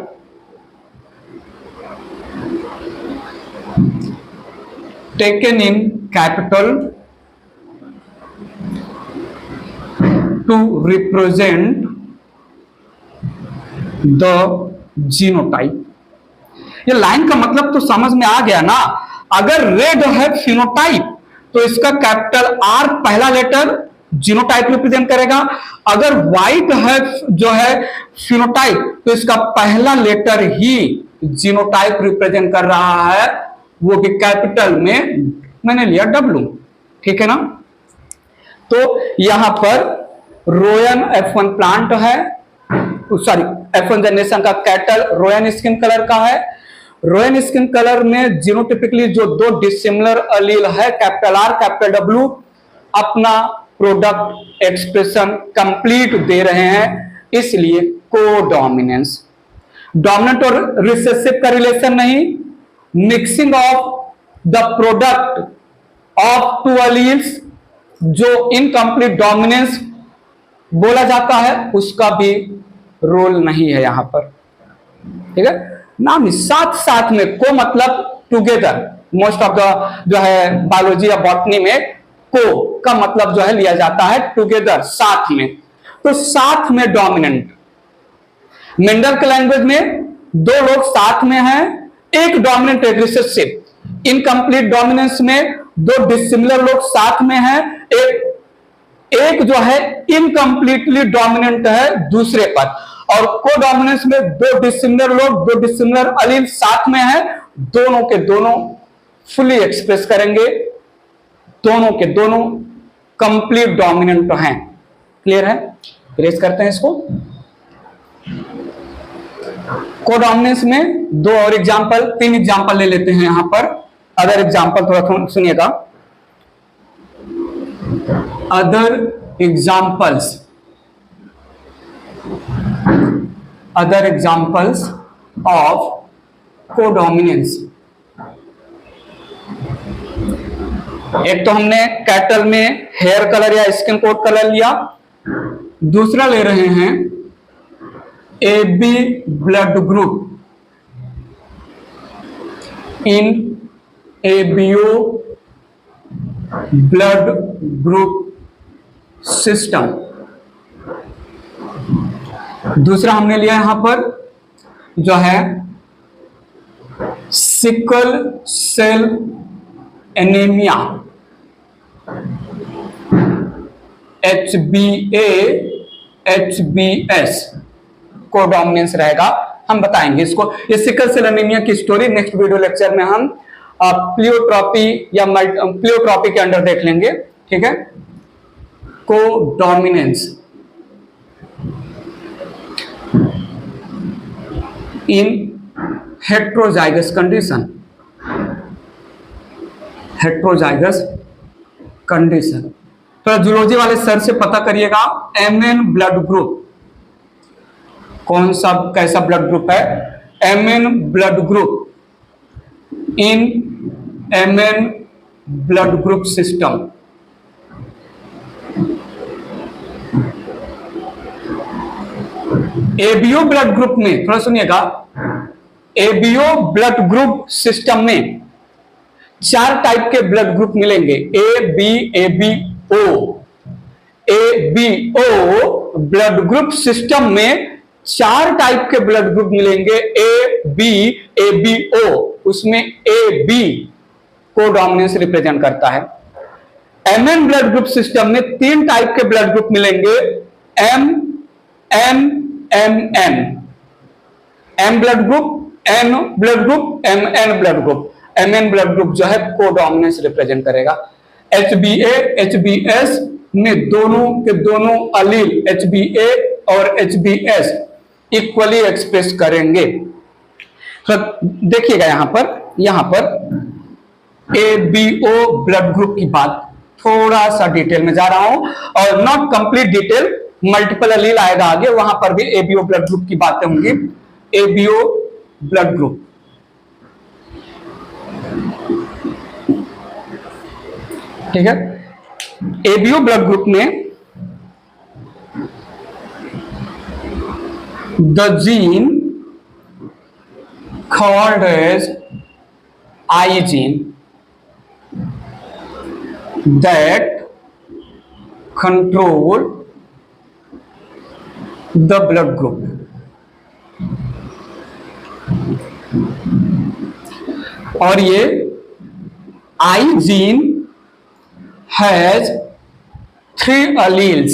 taken in capital to represent the genotype। ये line का मतलब तो समझ में आ गया ना। अगर रेड है फिनोटाइप तो इसका कैपिटल आर पहला लेटर जीनोटाइप रिप्रेजेंट करेगा। अगर व्हाइट है जो है फिनोटाइप तो इसका पहला लेटर ही जीनोटाइप रिप्रेजेंट कर रहा है, वो भी कैपिटल में, मैंने लिया डब्ल्यू। ठीक है ना, तो यहां पर रोयन F1 प्लांट है, सॉरी F1 जनरेशन का कैटल रोयन स्किन कलर का है। रोयन स्किन कलर में जीनोटिपिकली जो दो डिसिमिलर अलील है कैपिटल R कैपिटल W अपना प्रोडक्ट एक्सप्रेशन कंप्लीट दे रहे हैं, इसलिए कोडोमिनेंस। डोमिनेंट और रिसेसिव का रिलेशन नहीं, mixing of the product of to alleles जो इनकम्प्लीट डोमिनेंस बोला जाता है उसका भी रोल नहीं है यहां पर। ठीक है, नाम साथ साथ में को मतलब टुगेदर, मोस्ट ऑफ द जो है बायोलॉजी या बॉटनी में को का मतलब जो है लिया जाता है टुगेदर, साथ में। तो साथ में डोमिनेंट, मेंडल के लैंग्वेज में दो लोग साथ में हैं, एक डोमिनेंट एक रिसेसिव। इनकम्प्लीट डोमिनेंस में दो डिसिमिलर लोग साथ में हैं, एक जो है इनकम्प्लीटली डोमिनेंट है दूसरे पर, और कोडोमिनेंस में दो डिसिमिलर लोग दो डिसिमिलर अलील साथ में है, दोनों के दोनों फुली एक्सप्रेस करेंगे, दोनों के दोनों कंप्लीट डोमिनेंट हैं। क्लियर है? इरेज करते हैं इसको। कोडोमिनेंस में दो और एग्जांपल, तीन एग्जांपल ले लेते हैं यहां पर। अदर एग्जांपल थोड़ा सुनिएगा। Other examples of codominance. एक तो हमने कैटल में हेयर कलर या स्किन कोड कलर लिया, दूसरा ले रहे हैं AB blood group in ABO blood group system. दूसरा हमने लिया यहां पर जो है sickle cell anaemia, HbA HbS codominance रहेगा। हम बताएंगे इसको, ये सिकल सेल एनीमिया की स्टोरी नेक्स्ट वीडियो लेक्चर में हम प्लियोट्रॉपी या प्लियोट्रॉपी के अंडर देख लेंगे। ठीक है, कोडोमिनेंस इन हेट्रोजाइगस कंडीशन, हेट्रोजाइगस कंडीशन। तो जूलॉजी वाले सर से पता करिएगा Mn ब्लड ग्रुप कौन सा कैसा ब्लड ग्रुप है। Mn ब्लड ग्रुप इन Mn blood group system. ABO blood group में थोड़ा सुनिएगा, ABO ब्लड ग्रुप सिस्टम में चार टाइप के ब्लड ग्रुप मिलेंगे, ABO ब्लड ग्रुप सिस्टम में चार टाइप के ब्लड ग्रुप मिलेंगे, ABO। उसमें AB कोडोमिनेंस रिप्रेजेंट करता है। Mn ब्लड ग्रुप सिस्टम में तीन टाइप के ब्लड ग्रुप मिलेंगे, MN M blood group, N blood group, MN blood group. Mn blood group जो है कोडोमिनेंस रिप्रेजेंट करेगा। HbA HbS में दोनों के दोनों अलील HbA और HbS इक्वली एक्सप्रेस करेंगे। तो देखिएगा यहां पर ABO ब्लड ग्रुप की बात थोड़ा सा डिटेल में जा रहा हूं, और नॉट कंप्लीट डिटेल, मल्टीपल अलील आएगा आगे, वहां पर भी ABO ब्लड ग्रुप की बातें होंगी। ABO ब्लड ग्रुप, ठीक है। ABO ब्लड ग्रुप में the gene called as I gene that control the blood group, और ये I gene has 3 alleles।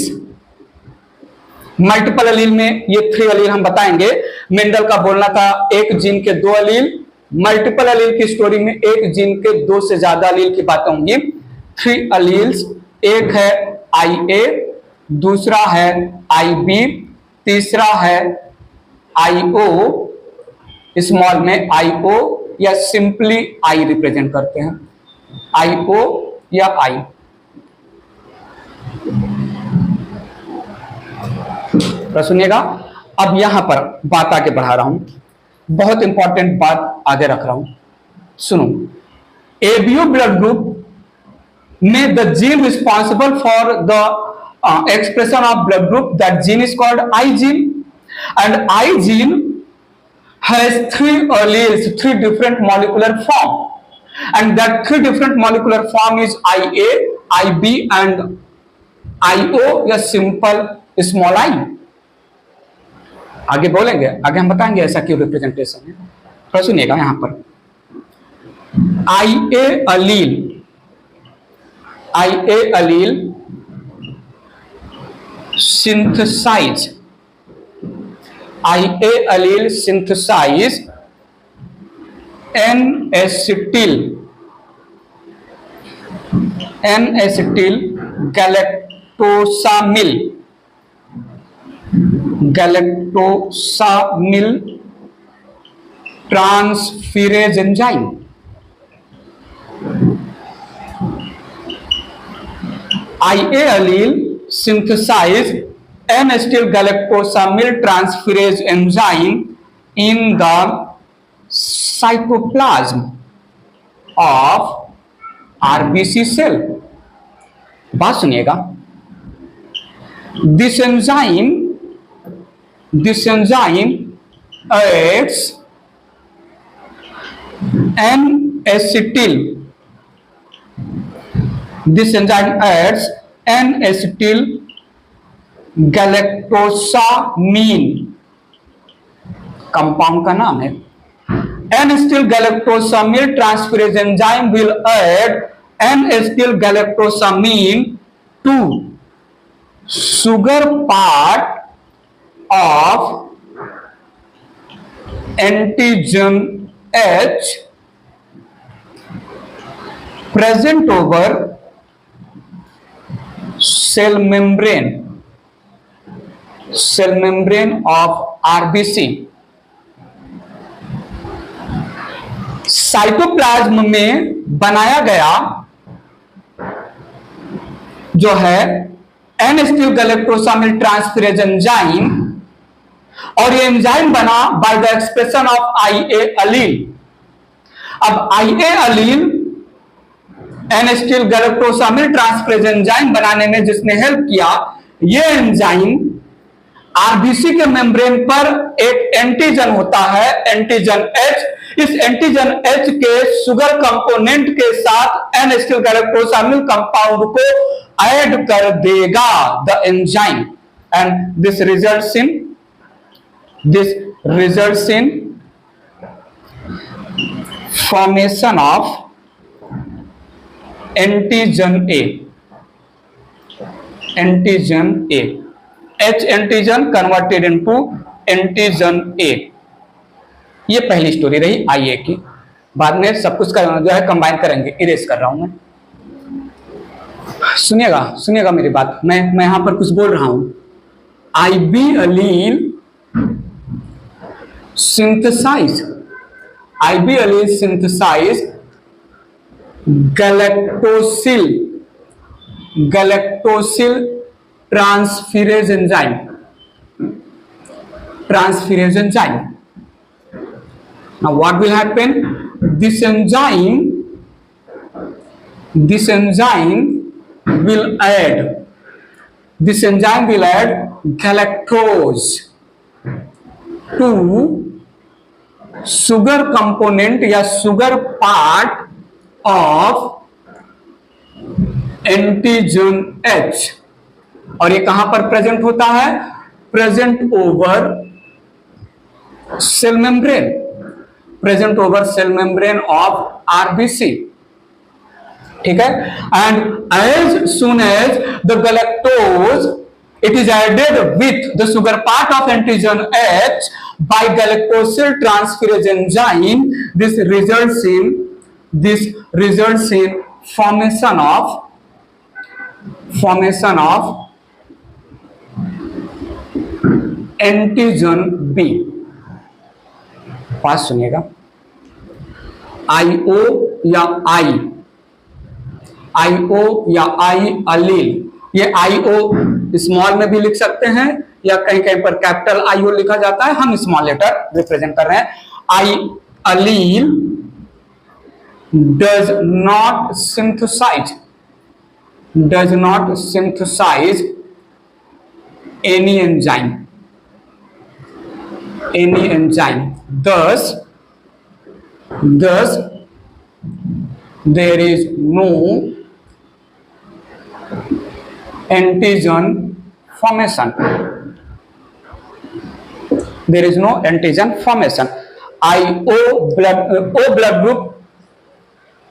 Multiple अलील में ये 3 अलील हम बताएंगे। मेंडल का बोलना था एक जीन के 2 अलील, मल्टीपल अलील की स्टोरी में एक जीन के 2 से ज्यादा अलील की बातें होंगी। 3 अलील्स, एक है IA, दूसरा है IB तीसरा है IO, स्मॉल में IO या सिंपली I रिप्रेजेंट करते हैं, IO या I। तो सुनिएगा, अब यहां पर बात आगे बढ़ा रहा हूं, बहुत इंपॉर्टेंट बात आगे रख रहा हूं, सुनो। ABO ब्लड ग्रुप में the gene responsible for the expression of blood group, that gene is called I gene, and I gene has 3 alleles, 3 different molecular form, and that 3 different molecular form is IA, IB and IO या simple small I। आगे बोलेंगे, आगे हम बताएंगे ऐसा क्यों representation है। तो सुनिएगा यहां पर IA allele synthesize, IA allele synthesize N-acetyl galactosamyl transferase enzyme। IA allele synthesize N-acetyl galactosamyl transferase enzyme in the cytoplasm of RBC cell। बात सुनिएगा, this enzyme adds N-acetyl galactosamine, compound का नाम है। N-acetyl galactosamyl transferase enzyme will add N-acetyl galactosamine to sugar part of antigen H present over cell membrane of RBC। Cytoplasm में बनाया गया जो है N-acetyl galactosamyl transferase enzyme, और ये एंजाइम बना by the expression of IA allele। अब IA allele N-acetyl galactosamyl transferase enzyme बनाने में जिसने हेल्प किया, ये एंजाइम आरबीसी के मेम्ब्रेन पर एक एंटीजन होता है, एंटीजन H। इस एंटीजन H के शुगर कंपोनेंट के साथ N-acetyl galactosamyl कंपाउंड को ऐड कर देगा the enzyme, and this results in formation of antigen A, H antigen converted into antigen A। ये पहली स्टोरी रही IA की। बाद में सब कुछ जो है कंबाइन करेंगे, इरेज कर रहा हूं मैं। सुनिएगा मेरी बात, मैं यहां पर कुछ बोल रहा हूं। IB allele synthesize galactosyl transferase enzyme। Now what will happen? This enzyme will add galactose to sugar component या sugar part of antigen H, और ये कहां पर प्रेजेंट होता है? Present over cell membrane of RBC. ठीक है, and as soon as the galactose it is added with the sugar part of antigen H by galactosyl transferase enzyme, this results in formation of antigen B, पास सुनिएगा, IO या IO या I अलील, ये IO small में भी लिख सकते हैं या कहीं कहीं पर कैपिटल आईओ लिखा जाता है, हम स्मॉल लेटर रिप्रेजेंट कर रहे हैं। I allele does not synthesize any enzyme, thus there is no antigen formation, O blood group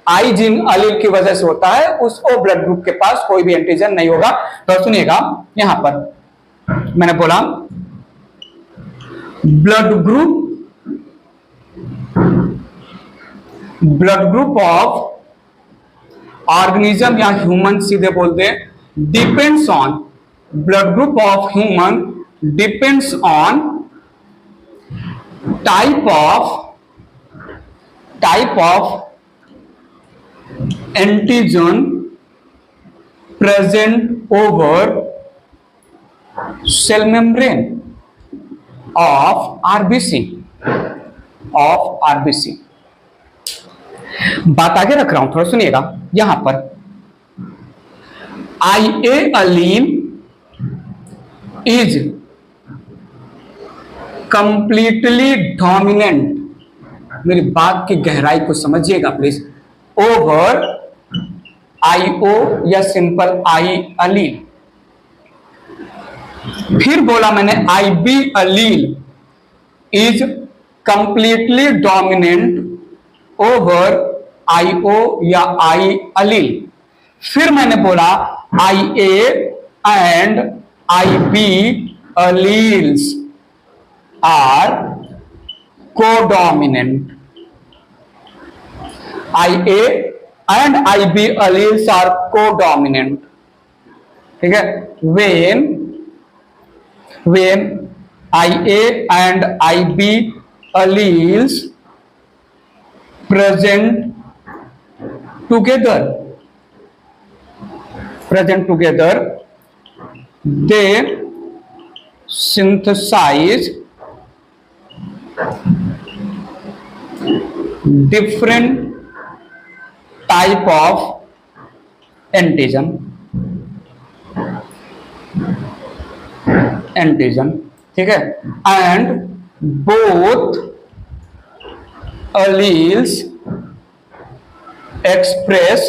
I gene allele की वजह से होता है, उस ओ ब्लड ग्रुप के पास कोई भी एंटीजन नहीं होगा। तो सुनिएगा, यहां पर मैंने बोला ब्लड ग्रुप ऑफ ऑर्गेनिज्म या ह्यूमन सीधे बोलते हैं, depends on, blood group of human depends on type of antigen present over cell membrane of RBC. बात आगे रख रहा हूं, थोड़ा सुनिएगा। यहां पर IA allele is completely dominant, मेरी बात की गहराई को समझिएगा प्लीज, ओवर IO या सिंपल आई अलील। फिर बोला मैंने IB allele is completely dominant over IO या आई अलील। फिर मैंने बोला IA and IB alleles are codominant, IA and IB alleles are codominant, ठीक है। when IA and IB alleles present together they synthesize different type of antigen, ठीक है। and both alleles express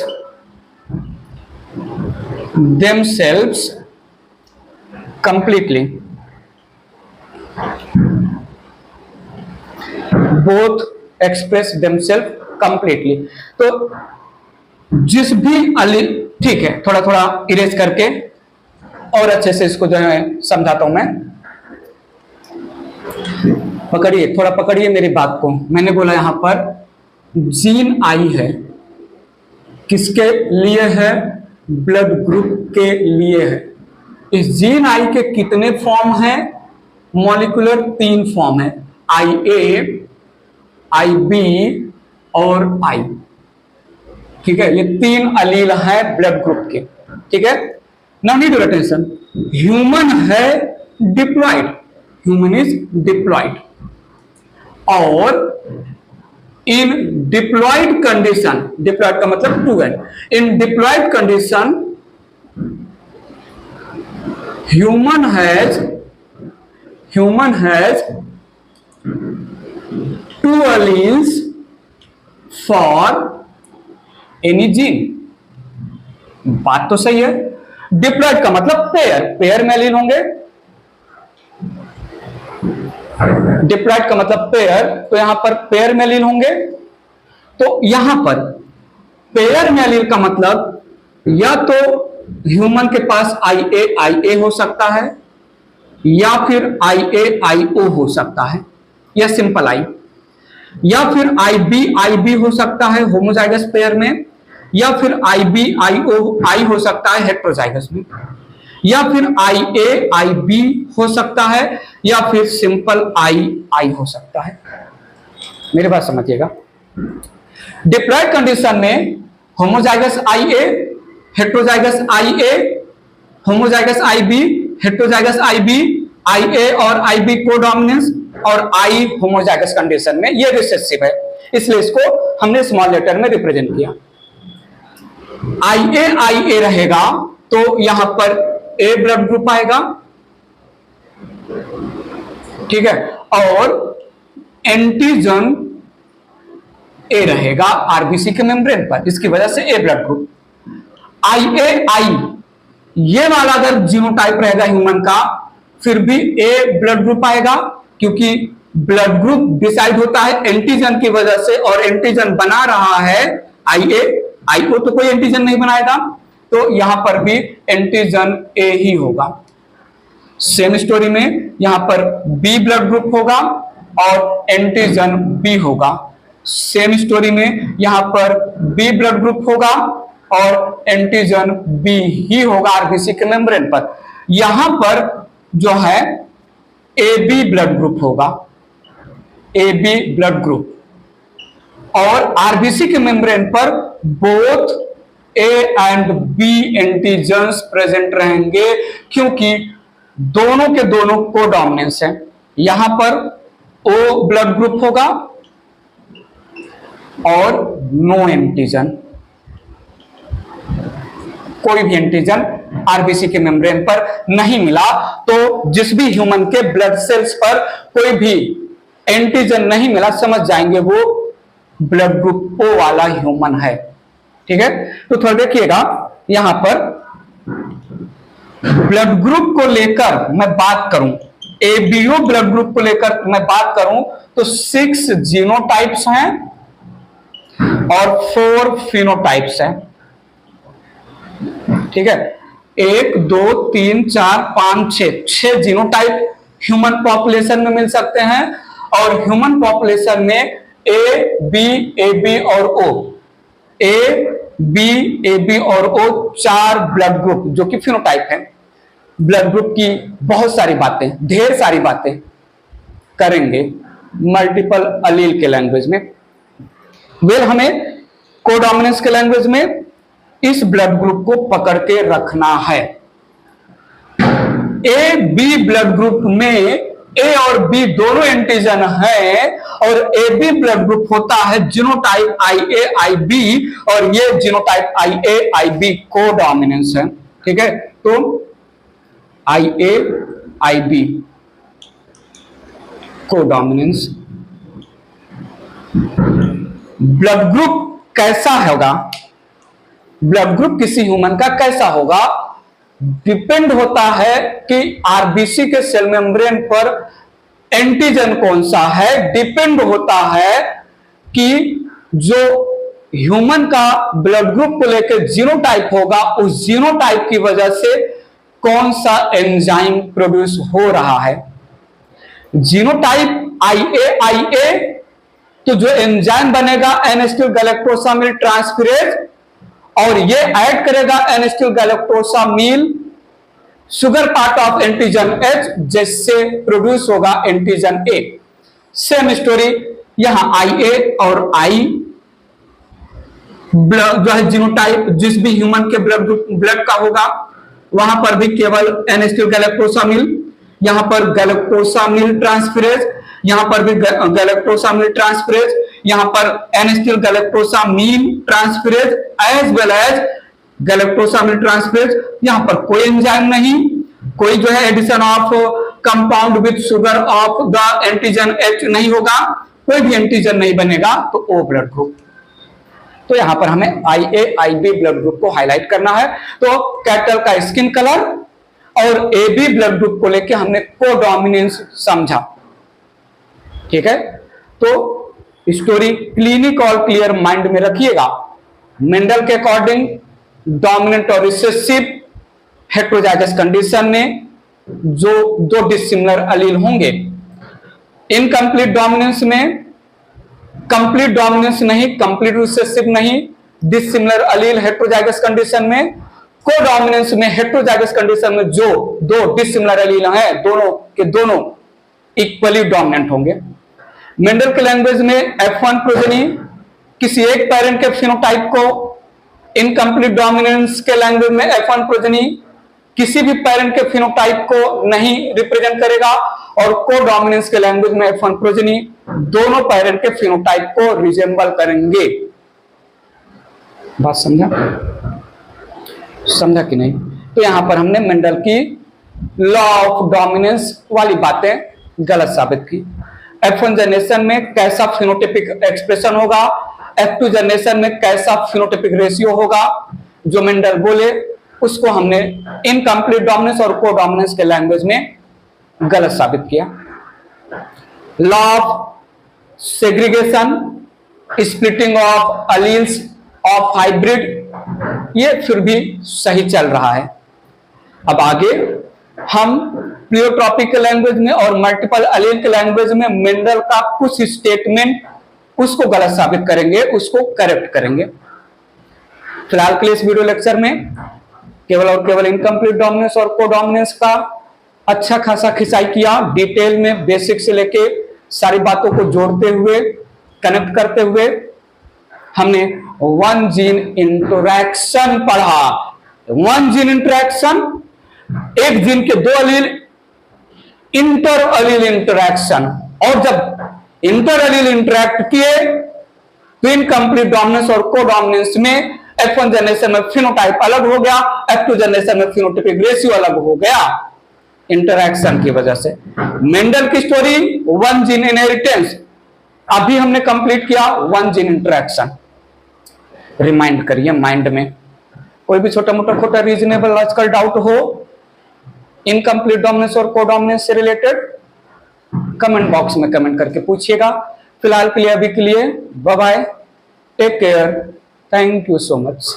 themselves completely, तो जिस भी अलील, ठीक है, थोड़ा थोड़ा इरेज करके और अच्छे से इसको जो है समझाता हूं मैं। पकड़िए, थोड़ा पकड़िए मेरी बात को। मैंने बोला यहां पर जीन आई है, किसके लिए है? ब्लड ग्रुप के लिए है। इस जीन आई के कितने फॉर्म हैं? मॉलिक्यूलर 3 फॉर्म है, IA, IB और I, ठीक है। ये 3 अलील है ब्लड ग्रुप के, ठीक है। Now need your attention, human है डिप्लॉइड, ह्यूमन इज डिप्लॉइड, और इन डिप्लॉइड कंडीशन, डिप्लॉइड का मतलब 2n, in diploid condition human has 2 alleles for any gene. बात तो सही है। डिप्लॉइड का मतलब पेयर में एलील होंगे, डिप्लॉइड का मतलब पेयर, तो यहां पर पेयर में एलील होंगे। तो यहां पर पेयर में एलील का मतलब या तो ह्यूमन के पास IA हो सकता है, या फिर IA हो सकता है, या सिंपल आई, या फिर IB हो सकता है होमोजाइगस पेयर में, या फिर IB I हो सकता है हेटेरोजाइगस में। या फिर IA IB हो सकता है, या फिर सिंपल I हो सकता है। मेरे बात समझिएगा। डिप्लॉयड कंडीशन में homozygous IA, heterozygous IA, homozygous IB, heterozygous IB, IA और IB कोडोमिनेंस, और I होमोजाइगस कंडीशन में ये रिसेसिव है, इसलिए इसको हमने स्मॉल लेटर में रिप्रेजेंट किया। IA रहेगा तो यहां पर A ब्लड ग्रुप आएगा, ठीक है, और एंटीजन A रहेगा आरबीसी के मेम्ब्रेन पर, इसकी वजह से A ब्लड ग्रुप। IAI ये वाला अगर जीनोटाइप रहेगा ह्यूमन का, फिर भी A ब्लड ग्रुप आएगा, क्योंकि ब्लड ग्रुप डिसाइड होता है एंटीजन की वजह से, और एंटीजन बना रहा है IA। IO तो कोई एंटीजन नहीं बनाएगा, तो यहां पर भी एंटीजन A ही होगा। सेम स्टोरी में यहां पर B ब्लड ग्रुप होगा और एंटीजन B होगा। सेम स्टोरी में यहां पर B ब्लड ग्रुप होगा और एंटीजन B ही होगा आरबीसी के मेम्ब्रेन पर। यहां पर जो है AB ब्लड ग्रुप होगा, AB ब्लड ग्रुप, और आरबीसी के मेम्ब्रेन पर both A and B antigens present रहेंगे, क्योंकि दोनों के दोनों कोडोमिनेंस हैं। यहां पर O ब्लड ग्रुप होगा और नो एंटीजन, कोई भी एंटीजन आरबीसी के मेम्ब्रेन पर नहीं मिला, तो जिस भी ह्यूमन के ब्लड सेल्स पर कोई भी एंटीजन नहीं मिला, समझ जाएंगे वो ब्लड ग्रुप O वाला ह्यूमन है, ठीक है। तो थोड़ा देखिएगा, यहां पर ब्लड ग्रुप को लेकर मैं बात करूं, ABO ब्लड ग्रुप को लेकर मैं बात करूं, तो 6 जीनोटाइप्स हैं और 4 फिनोटाइप्स हैं, ठीक है। 1 2 3 4 5 6 जीनोटाइप ह्यूमन पॉपुलेशन में मिल सकते हैं, और ह्यूमन पॉपुलेशन में A B AB और O, A B AB और O 4 ब्लड ग्रुप जो कि फिनोटाइप है। ब्लड ग्रुप की बहुत सारी बातें, ढेर सारी बातें करेंगे मल्टीपल अलील के लैंग्वेज में। वेल, हमें कोडोमिनेंस के लैंग्वेज में इस ब्लड ग्रुप को पकड़ के रखना है। ए बी ब्लड ग्रुप में A और B दोनों एंटीजन हैं, और AB ब्लड ग्रुप होता है जीनोटाइप IA IB, और ये जीनोटाइप IA IB कोडोमिनेंस है, ठीक है। तो IA IB codominance. Blood group कैसा होगा, ब्लड ग्रुप किसी ह्यूमन का कैसा होगा, डिपेंड होता है कि आरबीसी के सेल मेम्ब्रेन पर एंटीजन कौन सा है, डिपेंड होता है कि जो ह्यूमन का ब्लड ग्रुप को लेकर जीनोटाइप होगा, उस जीनोटाइप की वजह से कौन सा एंजाइम प्रोड्यूस हो रहा है। जीनोटाइप IA तो जो एंजाइम बनेगा एन-एसिटिल गैलेक्टोसामिल ट्रांसफेरेज, और ये ऐड करेगा N acetyl galactosaminyl sugar part of antigen H, जिससे प्रोड्यूस होगा एंटीजन A। सेम स्टोरी यहां IA और I जो है जीनोटाइप जिस भी ह्यूमन के ब्लड का होगा, वहां पर भी केवल एन-एसिटिल गैलेक्टोसामिल, यहां पर गैलेक्टोसामिल ट्रांसफेरेज, यहां पर भी गैलेक्टोसामिल ट्रांसफेरेज, यहां पर N acetyl galactosaminyl transferase as well as galactosaminyl transferase. यहां पर कोई एंजाइम नहीं, कोई जो है addition of compound with sugar of the antigen H नहीं होगा, कोई भी एंटीजन नहीं बनेगा, तो O ब्लड ग्रुप। तो यहां पर हमें IA IB ब्लड ग्रुप को हाईलाइट करना है। तो कैटल का स्किन कलर और AB ब्लड ग्रुप को लेकर हमने कोडोमिनेंस समझा, ठीक है। तो स्टोरी क्लिनिक और क्लियर माइंड में रखिएगा। मेंडल के अकॉर्डिंग डोमिनेंट और रिसेसिव हेट्रोजाइगस कंडीशन में जो दो डिसिमिलर अलील होंगे, इनकम्प्लीट डोमिनेंस में कंप्लीट डोमिनेंस नहीं, कंप्लीट रिसेसिव नहीं, डिसिमिलर अलील हेट्रोजाइगस कंडीशन में कोडोमिनेंस में हेटेरोजाइगस कंडीशन में जो दो डिसिमिलर एलील हैं दोनों के दोनों इक्वली डोमिनेंट होंगे। मेंडल के लैंग्वेज में F1 प्रोजेनी किसी एक पेरेंट के फिनोटाइप को, इनकम्प्लीट डोमिनेंस के लैंग्वेज में F1 प्रोजेनी किसी भी पेरेंट के फिनोटाइप को नहीं रिप्रेजेंट करेगा, और कोडोमिनेंस के लैंग्वेज में F1 प्रोजेनी दोनों पेरेंट के फिनोटाइप को रिजेंबल करेंगे। बात समझा कि नहीं? तो यहां पर हमने मेंडल की लॉ ऑफ डोमिनेंस वाली बातें गलत साबित की। F1 जनरेशन में कैसा फिनोटाइपिक एक्सप्रेशन होगा, F2 जनरेशन में कैसा फिनोटाइपिक रेशियो होगा, जो मेंडल बोले उसको हमने इनकम्प्लीट डोमिनेंस और कोडोमिनेंस के लैंग्वेज में गलत साबित किया। Law of segregation, splitting of alleles of hybrid, ये फिर भी सही चल रहा है। अब आगे हम प्लियोट्रॉपिक के लैंग्वेज में और मल्टीपल अलील के लैंग्वेज में मेंडल का कुछ स्टेटमेंट उसको गलत साबित करेंगे, उसको करेक्ट करेंगे। फिलहाल के लिए इस वीडियो लेक्चर में केवल और केवल इनकम्प्लीट डोमिनेंस और कोडोमिनेंस का अच्छा खासा खिंचाई किया, डिटेल में बेसिक से लेके सारी बातों को जोड़ते हुए, कनेक्ट करते हुए हमने वन जीन इंटरैक्शन पढ़ा। वन जीन इंटरैक्शन, एक जीन के दो अलील, इंटर अलील इंटरैक्शन, और जब इंटर अलील इंटरैक्ट किए तो इनकम्प्लीट डोमिनेंस और कोडोमिनेंस में F1 जनरेशन में फिनोटाइप अलग हो गया, F2 जनरेशन में फिनोटाइपिक रेशियो अलग हो गया इंटरैक्शन की वजह से। मेंडल की स्टोरी वन जीन इनहेरिटेंस, अभी हमने कंप्लीट किया वन जीन इंटरैक्शन। रिमाइंड करिए माइंड में, कोई भी छोटा मोटा खोटा रीजनेबल लॉजिकल डाउट हो इनकम्प्लीट डोमिनेंस और कोडोमिनेंस से रिलेटेड, कमेंट बॉक्स में कमेंट करके पूछिएगा। फिलहाल के लिए अभी के लिए bye bye, take care, thank you so much.